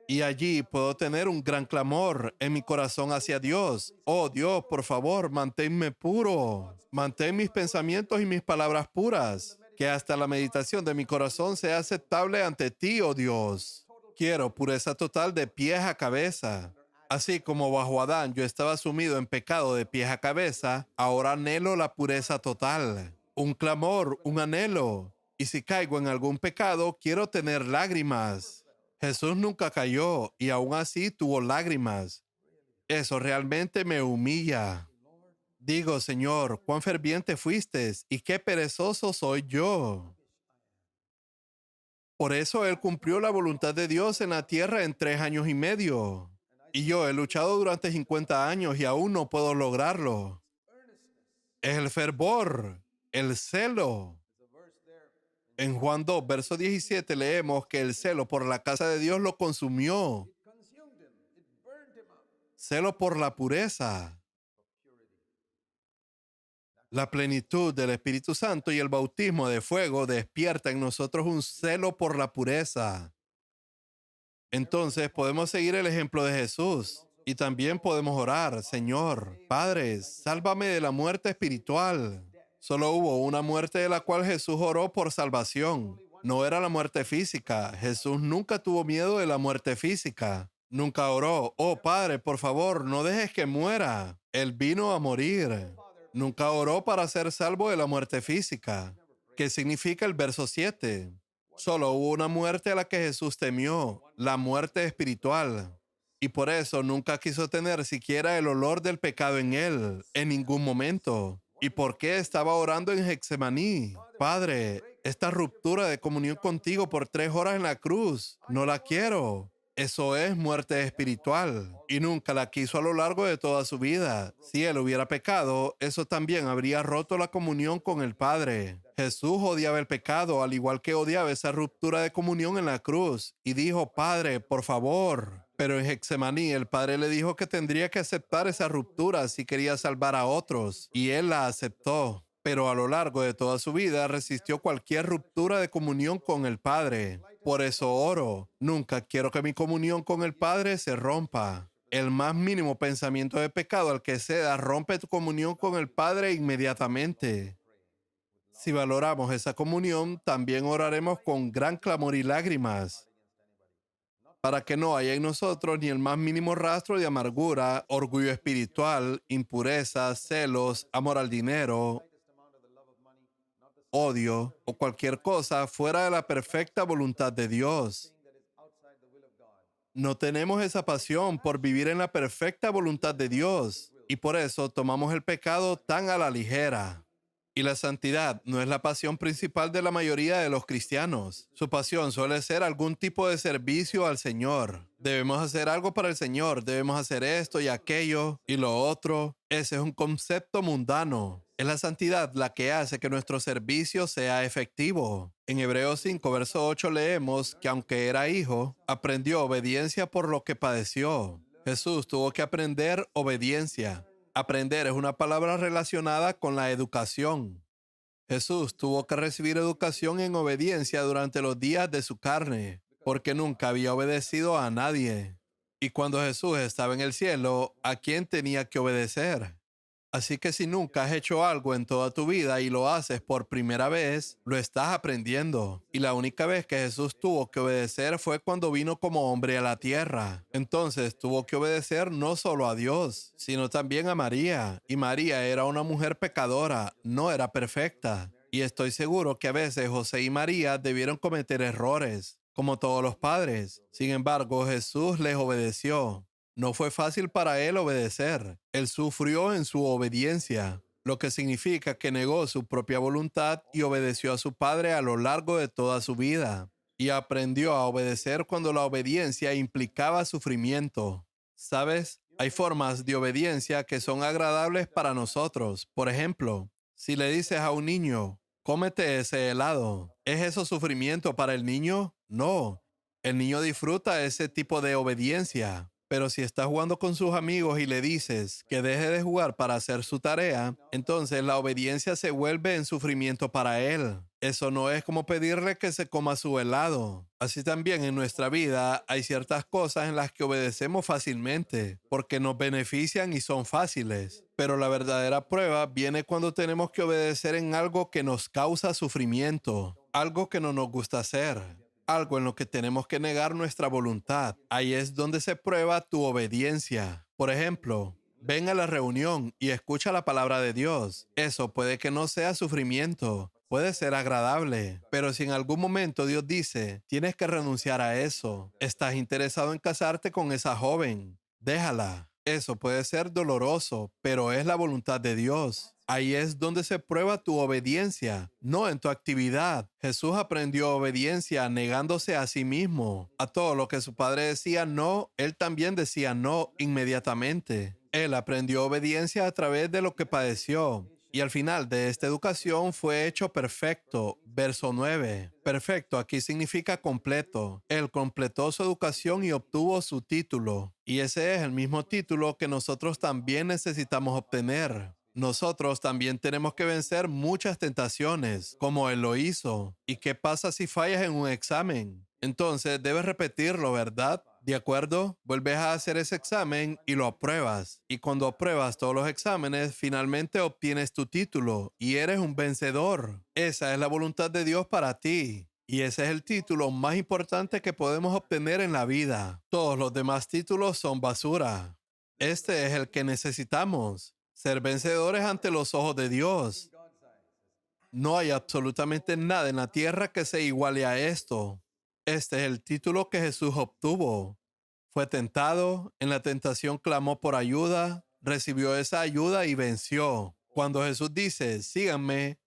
Y allí puedo tener un gran clamor en mi corazón hacia Dios. Oh Dios, por favor, manténme puro. Mantén mis pensamientos y mis palabras puras. Que hasta la meditación de mi corazón sea aceptable ante ti, oh Dios. Quiero pureza total de pies a cabeza. Así como bajo Adán yo estaba sumido en pecado de pies a cabeza, ahora anhelo la pureza total. Un clamor, un anhelo. Y si caigo en algún pecado, quiero tener lágrimas. Jesús nunca cayó y aún así tuvo lágrimas. Eso realmente me humilla. Digo, Señor, cuán ferviente fuiste y qué perezoso soy yo. Por eso Él cumplió la voluntad de Dios en la tierra en 3 años y medio. Y yo he luchado durante 50 años y aún no puedo lograrlo. Es el fervor, el celo. En Juan 2, verso 17 leemos que el celo por la casa de Dios lo consumió. Celo por la pureza. La plenitud del Espíritu Santo y el bautismo de fuego despierta en nosotros un celo por la pureza. Entonces podemos seguir el ejemplo de Jesús y también podemos orar, Señor, Padre, sálvame de la muerte espiritual. Solo hubo una muerte de la cual Jesús oró por salvación. No era la muerte física. Jesús nunca tuvo miedo de la muerte física. Nunca oró, oh Padre, por favor, no dejes que muera. Él vino a morir. Nunca oró para ser salvo de la muerte física. ¿Qué significa el verso 7? Solo hubo una muerte a la que Jesús temió, la muerte espiritual. Y por eso nunca quiso tener siquiera el olor del pecado en él, en ningún momento. ¿Y por qué estaba orando en Getsemaní? Padre, esta ruptura de comunión contigo por 3 horas en la cruz, no la quiero. Eso es muerte espiritual y nunca la quiso a lo largo de toda su vida. Si él hubiera pecado, eso también habría roto la comunión con el Padre. Jesús odiaba el pecado al igual que odiaba esa ruptura de comunión en la cruz y dijo, Padre, por favor. Pero en Getsemaní el Padre le dijo que tendría que aceptar esa ruptura si quería salvar a otros y él la aceptó. Pero a lo largo de toda su vida resistió cualquier ruptura de comunión con el Padre. Por eso oro, nunca quiero que mi comunión con el Padre se rompa. El más mínimo pensamiento de pecado al que ceda rompe tu comunión con el Padre inmediatamente. Si valoramos esa comunión, también oraremos con gran clamor y lágrimas, para que no haya en nosotros ni el más mínimo rastro de amargura, orgullo espiritual, impureza, celos, amor al dinero, odio o cualquier cosa fuera de la perfecta voluntad de Dios. No tenemos esa pasión por vivir en la perfecta voluntad de Dios y por eso tomamos el pecado tan a la ligera. Y la santidad no es la pasión principal de la mayoría de los cristianos. Su pasión suele ser algún tipo de servicio al Señor. Debemos hacer algo para el Señor, debemos hacer esto y aquello y lo otro. Ese es un concepto mundano. Es la santidad la que hace que nuestro servicio sea efectivo. En Hebreos 5, verso 8 leemos que aunque era hijo, aprendió obediencia por lo que padeció. Jesús tuvo que aprender obediencia. Aprender es una palabra relacionada con la educación. Jesús tuvo que recibir educación en obediencia durante los días de su carne, porque nunca había obedecido a nadie. Y cuando Jesús estaba en el cielo, ¿a quién tenía que obedecer? Así que si nunca has hecho algo en toda tu vida y lo haces por primera vez, lo estás aprendiendo. Y la única vez que Jesús tuvo que obedecer fue cuando vino como hombre a la tierra. Entonces tuvo que obedecer no solo a Dios, sino también a María. Y María era una mujer pecadora, no era perfecta. Y estoy seguro que a veces José y María debieron cometer errores, como todos los padres. Sin embargo, Jesús les obedeció. No fue fácil para él obedecer. Él sufrió en su obediencia, lo que significa que negó su propia voluntad y obedeció a su Padre a lo largo de toda su vida. Y aprendió a obedecer cuando la obediencia implicaba sufrimiento. ¿Sabes? Hay formas de obediencia que son agradables para nosotros. Por ejemplo, si le dices a un niño, cómete ese helado, ¿es eso sufrimiento para el niño? No. El niño disfruta ese tipo de obediencia. Pero si está jugando con sus amigos y le dices que deje de jugar para hacer su tarea, entonces la obediencia se vuelve en sufrimiento para él. Eso no es como pedirle que se coma su helado. Así también en nuestra vida hay ciertas cosas en las que obedecemos fácilmente porque nos benefician y son fáciles. Pero la verdadera prueba viene cuando tenemos que obedecer en algo que nos causa sufrimiento, algo que no nos gusta hacer, algo en lo que tenemos que negar nuestra voluntad. Ahí es donde se prueba tu obediencia. Por ejemplo, ven a la reunión y escucha la palabra de Dios. Eso puede que no sea sufrimiento, puede ser agradable, pero si en algún momento Dios dice, tienes que renunciar a eso, estás interesado en casarte con esa joven, déjala. Eso puede ser doloroso, pero es la voluntad de Dios. Ahí es donde se prueba tu obediencia, no en tu actividad. Jesús aprendió obediencia negándose a sí mismo. A todo lo que su padre decía no, él también decía no inmediatamente. Él aprendió obediencia a través de lo que padeció. Y al final de esta educación fue hecho perfecto. Verso 9. Perfecto aquí significa completo. Él completó su educación y obtuvo su título. Y ese es el mismo título que nosotros también necesitamos obtener. Nosotros también tenemos que vencer muchas tentaciones, como Él lo hizo. ¿Y qué pasa si fallas en un examen? Entonces debes repetirlo, ¿verdad? ¿De acuerdo? Vuelves a hacer ese examen y lo apruebas. Y cuando apruebas todos los exámenes, finalmente obtienes tu título y eres un vencedor. Esa es la voluntad de Dios para ti. Y ese es el título más importante que podemos obtener en la vida. Todos los demás títulos son basura. Este es el que necesitamos. Ser vencedores ante los ojos de Dios. No hay absolutamente nada en la tierra que se iguale a esto. Este es el título que Jesús obtuvo. Fue tentado, en la tentación clamó por ayuda, recibió esa ayuda y venció. Cuando Jesús dice, síganme,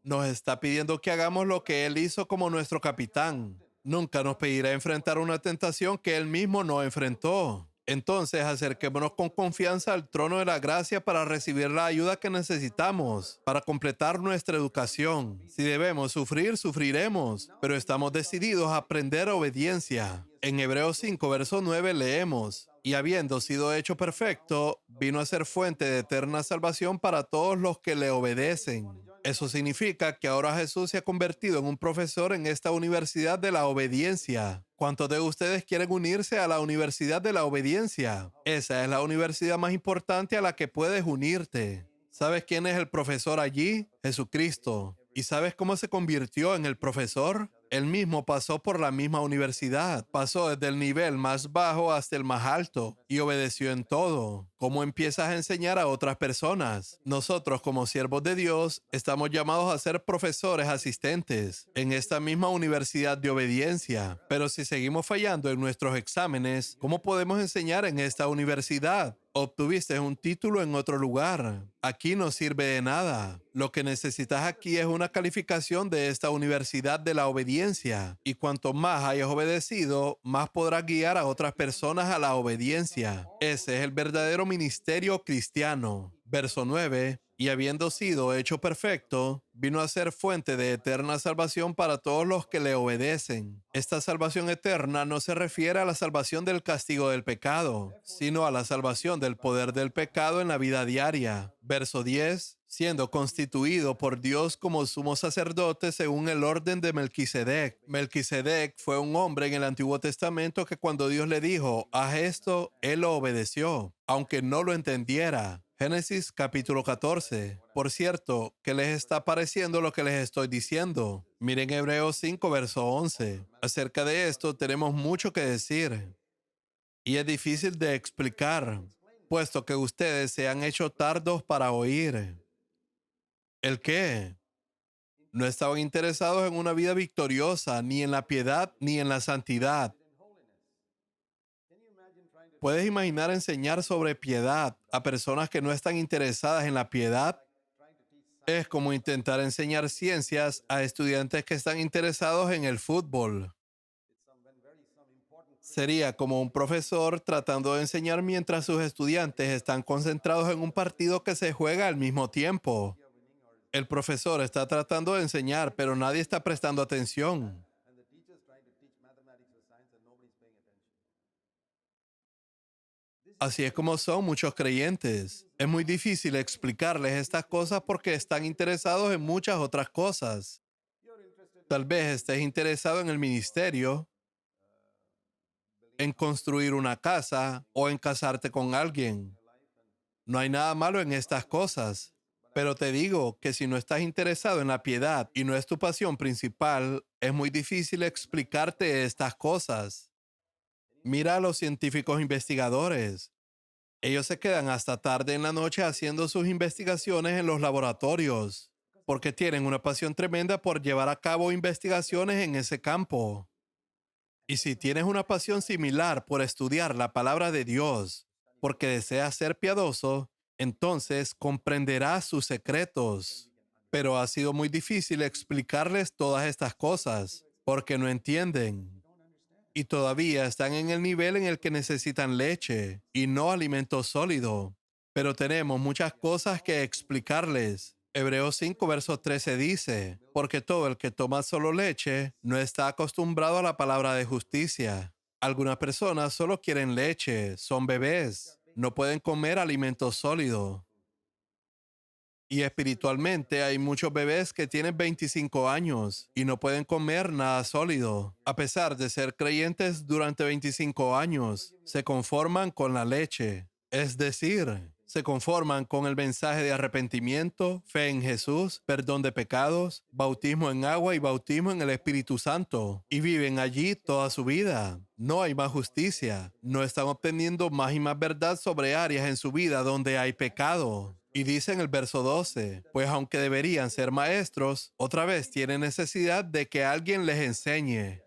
nos está pidiendo que hagamos lo que Él hizo como nuestro capitán. Nunca nos pedirá enfrentar una tentación que Él mismo no enfrentó. Entonces, acerquémonos con confianza al trono de la gracia para recibir la ayuda que necesitamos para completar nuestra educación. Si debemos sufrir, sufriremos, pero estamos decididos a aprender obediencia. En Hebreos 5, verso 9 leemos: y habiendo sido hecho perfecto, vino a ser fuente de eterna salvación para todos los que le obedecen. Eso significa que ahora Jesús se ha convertido en un profesor en esta universidad de la obediencia. ¿Cuántos de ustedes quieren unirse a la universidad de la obediencia? Esa es la universidad más importante a la que puedes unirte. ¿Sabes quién es el profesor allí? Jesucristo. ¿Y sabes cómo se convirtió en el profesor? Él mismo pasó por la misma universidad, pasó desde el nivel más bajo hasta el más alto y obedeció en todo. ¿Cómo empiezas a enseñar a otras personas? Nosotros, como siervos de Dios, estamos llamados a ser profesores asistentes en esta misma universidad de obediencia. Pero si seguimos fallando en nuestros exámenes, ¿cómo podemos enseñar en esta universidad? Obtuviste un título en otro lugar. Aquí no sirve de nada. Lo que necesitas aquí es una calificación de esta universidad de la obediencia. Y cuanto más hayas obedecido, más podrás guiar a otras personas a la obediencia. Ese es el verdadero ministerio cristiano. Verso 9. Y habiendo sido hecho perfecto, vino a ser fuente de eterna salvación para todos los que le obedecen. Esta salvación eterna no se refiere a la salvación del castigo del pecado, sino a la salvación del poder del pecado en la vida diaria. Verso 10. Siendo constituido por Dios como sumo sacerdote según el orden de Melquisedec. Melquisedec fue un hombre en el Antiguo Testamento que cuando Dios le dijo, haz esto, él lo obedeció, aunque no lo entendiera. Génesis capítulo 14. Por cierto, ¿qué les está pareciendo lo que les estoy diciendo? Miren Hebreos 5, verso 11. Acerca de esto tenemos mucho que decir y es difícil de explicar, puesto que ustedes se han hecho tardos para oír. ¿El qué? No estaban interesados en una vida victoriosa, ni en la piedad, ni en la santidad. ¿Puedes imaginar enseñar sobre piedad a personas que no están interesadas en la piedad? Es como intentar enseñar ciencias a estudiantes que están interesados en el fútbol. Sería como un profesor tratando de enseñar mientras sus estudiantes están concentrados en un partido que se juega al mismo tiempo. El profesor está tratando de enseñar, pero nadie está prestando atención. Así es como son muchos creyentes. Es muy difícil explicarles estas cosas porque están interesados en muchas otras cosas. Tal vez estés interesado en el ministerio, en construir una casa o en casarte con alguien. No hay nada malo en estas cosas. Pero te digo que si no estás interesado en la piedad y no es tu pasión principal, es muy difícil explicarte estas cosas. Mira a los científicos investigadores. Ellos se quedan hasta tarde en la noche haciendo sus investigaciones en los laboratorios, porque tienen una pasión tremenda por llevar a cabo investigaciones en ese campo. Y si tienes una pasión similar por estudiar la palabra de Dios, porque deseas ser piadoso, entonces comprenderás sus secretos. Pero ha sido muy difícil explicarles todas estas cosas, porque no entienden. Y todavía están en el nivel en el que necesitan leche y no alimento sólido. Pero tenemos muchas cosas que explicarles. Hebreos 5, verso 13 dice, porque todo el que toma solo leche no está acostumbrado a la palabra de justicia. Algunas personas solo quieren leche, son bebés, no pueden comer alimento sólido. Y espiritualmente hay muchos bebés que tienen 25 años y no pueden comer nada sólido. A pesar de ser creyentes durante 25 años, se conforman con la leche. Es decir, se conforman con el mensaje de arrepentimiento, fe en Jesús, perdón de pecados, bautismo en agua y bautismo en el Espíritu Santo. Y viven allí toda su vida. No hay más justicia. No están obteniendo más y más verdad sobre áreas en su vida donde hay pecado. Y dice en el verso 12, pues aunque deberían ser maestros, otra vez tienen necesidad de que alguien les enseñe.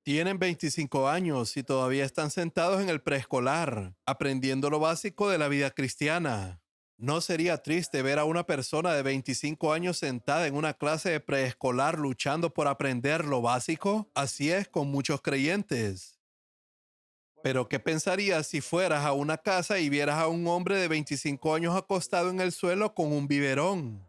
Tienen 25 años y todavía están sentados en el preescolar, aprendiendo lo básico de la vida cristiana. ¿No sería triste ver a una persona de 25 años sentada en una clase de preescolar luchando por aprender lo básico? Así es con muchos creyentes. Pero ¿qué pensarías si fueras a una casa y vieras a un hombre de 25 años acostado en el suelo con un biberón?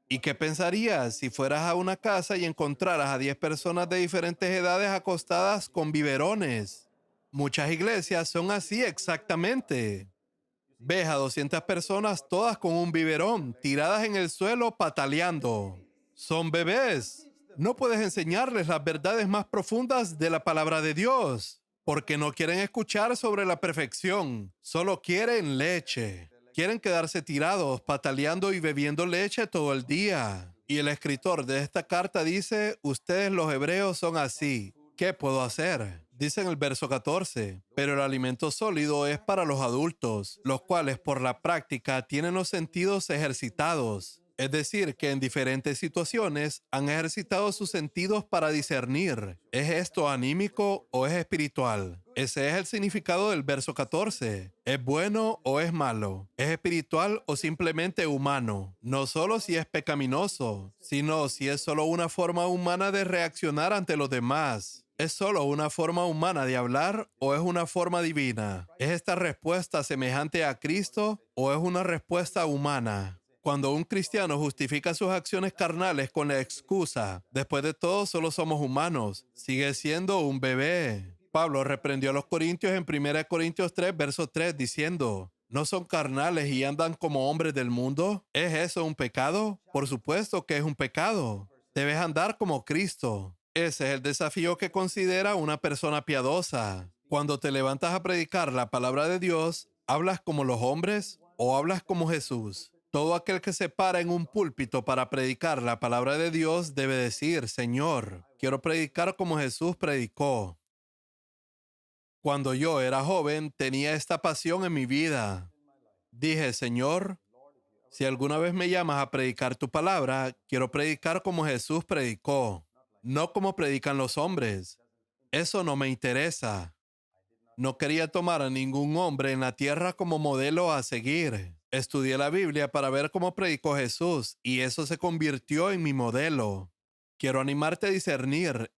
¿Y qué pensarías si fueras a una casa y encontraras a 10 personas de diferentes edades acostadas con biberones? Muchas iglesias son así exactamente. Ves a 200 personas todas con un biberón, tiradas en el suelo pataleando. Son bebés. No puedes enseñarles las verdades más profundas de la palabra de Dios, porque no quieren escuchar sobre la perfección, solo quieren leche. Quieren quedarse tirados, pataleando y bebiendo leche todo el día. Y el escritor de esta carta dice, ustedes los hebreos son así. ¿Qué puedo hacer? Dice en el verso 14, pero el alimento sólido es para los adultos, los cuales por la práctica tienen los sentidos ejercitados. Es decir, que en diferentes situaciones han ejercitado sus sentidos para discernir. ¿Es esto anímico o es espiritual? Ese es el significado del verso 14. ¿Es bueno o es malo? ¿Es espiritual o simplemente humano? No solo si es pecaminoso, sino si es solo una forma humana de reaccionar ante los demás. ¿Es solo una forma humana de hablar o es una forma divina? ¿Es esta respuesta semejante a Cristo o es una respuesta humana? Cuando un cristiano justifica sus acciones carnales con la excusa, después de todo solo somos humanos, sigue siendo un bebé. Pablo reprendió a los corintios en 1 Corintios 3, verso 3, diciendo, ¿no son carnales y andan como hombres del mundo? ¿Es eso un pecado? Por supuesto que es un pecado. Debes andar como Cristo. Ese es el desafío que considera una persona piadosa. Cuando te levantas a predicar la palabra de Dios, ¿hablas como los hombres o hablas como Jesús? Todo aquel que se para en un púlpito para predicar la palabra de Dios debe decir, Señor, quiero predicar como Jesús predicó. Cuando yo era joven, tenía esta pasión en mi vida. Dije, Señor, si alguna vez me llamas a predicar tu palabra, quiero predicar como Jesús predicó, no como predican los hombres. Eso no me interesa. No quería tomar a ningún hombre en la tierra como modelo a seguir. Estudié la Biblia para ver cómo predicó Jesús y eso se convirtió en mi modelo. Quiero animarte a discernir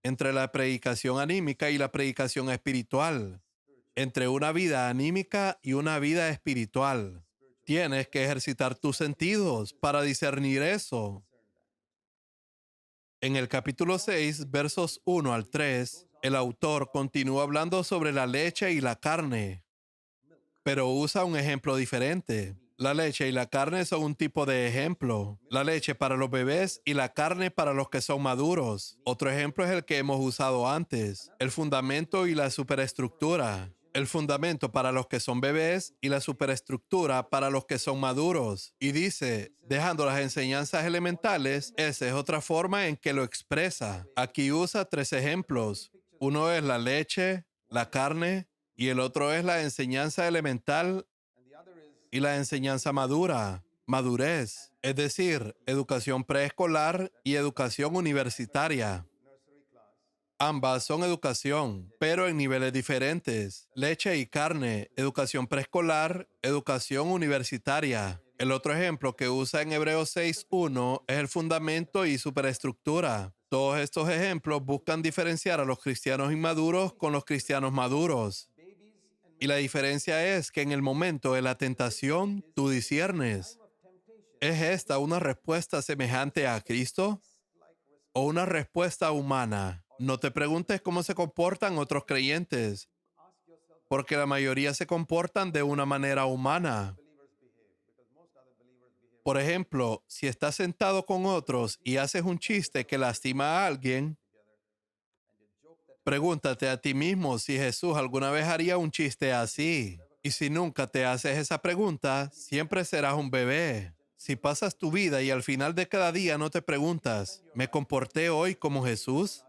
entre la predicación anímica y la predicación espiritual, entre una vida anímica y una vida espiritual. Tienes que ejercitar tus sentidos para discernir eso. En el capítulo 6, versos 1 al 3, el autor continúa hablando sobre la leche y la carne, pero usa un ejemplo diferente. La leche y la carne son un tipo de ejemplo. La leche para los bebés y la carne para los que son maduros. Otro ejemplo es el que hemos usado antes, el fundamento y la superestructura. El fundamento para los que son bebés y la superestructura para los que son maduros. Y dice, dejando las enseñanzas elementales, esa es otra forma en que lo expresa. Aquí usa 3 ejemplos. Uno es la leche, la carne, y el otro es la enseñanza elemental y la enseñanza madura, madurez, es decir, educación preescolar y educación universitaria. Ambas son educación, pero en niveles diferentes. Leche y carne, educación preescolar, educación universitaria. El otro ejemplo que usa en Hebreos 6.1 es el fundamento y superestructura. Todos estos ejemplos buscan diferenciar a los cristianos inmaduros con los cristianos maduros. Y la diferencia es que en el momento de la tentación, tú disiernes. ¿Es esta una respuesta semejante a Cristo o una respuesta humana? No te preguntes cómo se comportan otros creyentes, porque la mayoría se comportan de una manera humana. Por ejemplo, si estás sentado con otros y haces un chiste que lastima a alguien, pregúntate a ti mismo si Jesús alguna vez haría un chiste así. Y si nunca te haces esa pregunta, siempre serás un bebé. Si pasas tu vida y al final de cada día no te preguntas, ¿me comporté hoy como Jesús?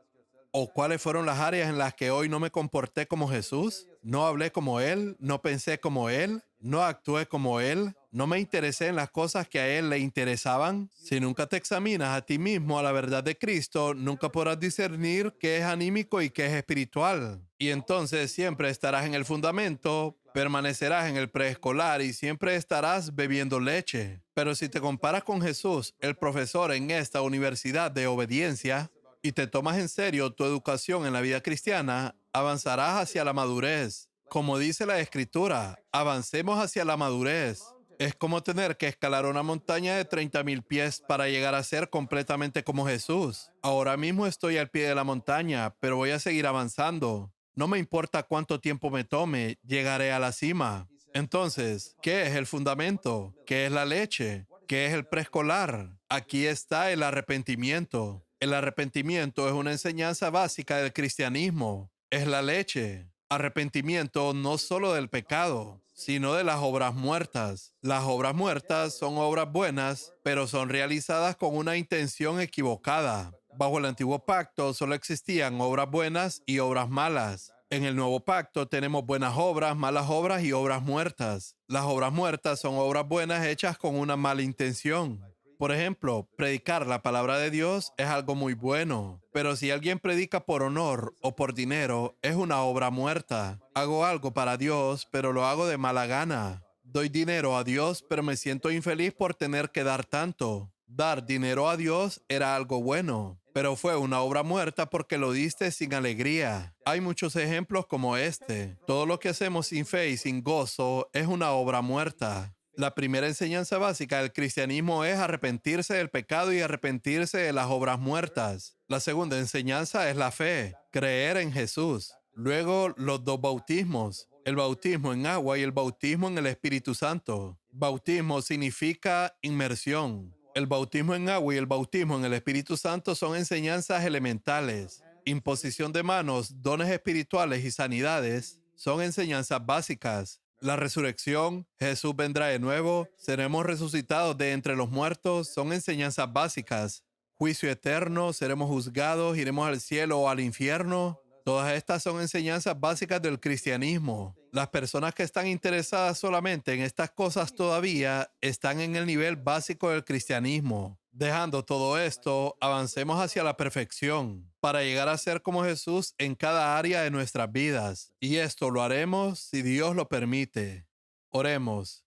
¿O cuáles fueron las áreas en las que hoy no me comporté como Jesús? ¿No hablé como Él? ¿No pensé como Él? ¿No actué como Él? ¿No me interesé en las cosas que a Él le interesaban? Si nunca te examinas a ti mismo a la verdad de Cristo, nunca podrás discernir qué es anímico y qué es espiritual. Y entonces siempre estarás en el fundamento, permanecerás en el preescolar y siempre estarás bebiendo leche. Pero si te comparas con Jesús, el profesor en esta universidad de obediencia, y te tomas en serio tu educación en la vida cristiana, avanzarás hacia la madurez. Como dice la Escritura, avancemos hacia la madurez. Es como tener que escalar una montaña de 30,000 pies para llegar a ser completamente como Jesús. Ahora mismo estoy al pie de la montaña, pero voy a seguir avanzando. No me importa cuánto tiempo me tome, llegaré a la cima. Entonces, ¿qué es el fundamento? ¿Qué es la leche? ¿Qué es el preescolar? Aquí está el arrepentimiento. El arrepentimiento es una enseñanza básica del cristianismo. Es la leche. Arrepentimiento no solo del pecado, sino de las obras muertas. Las obras muertas son obras buenas, pero son realizadas con una intención equivocada. Bajo el antiguo pacto solo existían obras buenas y obras malas. En el nuevo pacto tenemos buenas obras, malas obras y obras muertas. Las obras muertas son obras buenas hechas con una mala intención. Por ejemplo, predicar la palabra de Dios es algo muy bueno, pero si alguien predica por honor o por dinero, es una obra muerta. Hago algo para Dios, pero lo hago de mala gana. Doy dinero a Dios, pero me siento infeliz por tener que dar tanto. Dar dinero a Dios era algo bueno, pero fue una obra muerta porque lo diste sin alegría. Hay muchos ejemplos como este. Todo lo que hacemos sin fe y sin gozo es una obra muerta. La primera enseñanza básica del cristianismo es arrepentirse del pecado y arrepentirse de las obras muertas. La segunda enseñanza es la fe, creer en Jesús. Luego, los dos bautismos, el bautismo en agua y el bautismo en el Espíritu Santo. Bautismo significa inmersión. El bautismo en agua y el bautismo en el Espíritu Santo son enseñanzas elementales. Imposición de manos, dones espirituales y sanidades son enseñanzas básicas. La resurrección, Jesús vendrá de nuevo, seremos resucitados de entre los muertos, son enseñanzas básicas. Juicio eterno, seremos juzgados, iremos al cielo o al infierno. Todas estas son enseñanzas básicas del cristianismo. Las personas que están interesadas solamente en estas cosas todavía están en el nivel básico del cristianismo. Dejando todo esto, avancemos hacia la perfección para llegar a ser como Jesús en cada área de nuestras vidas. Y esto lo haremos si Dios lo permite. Oremos.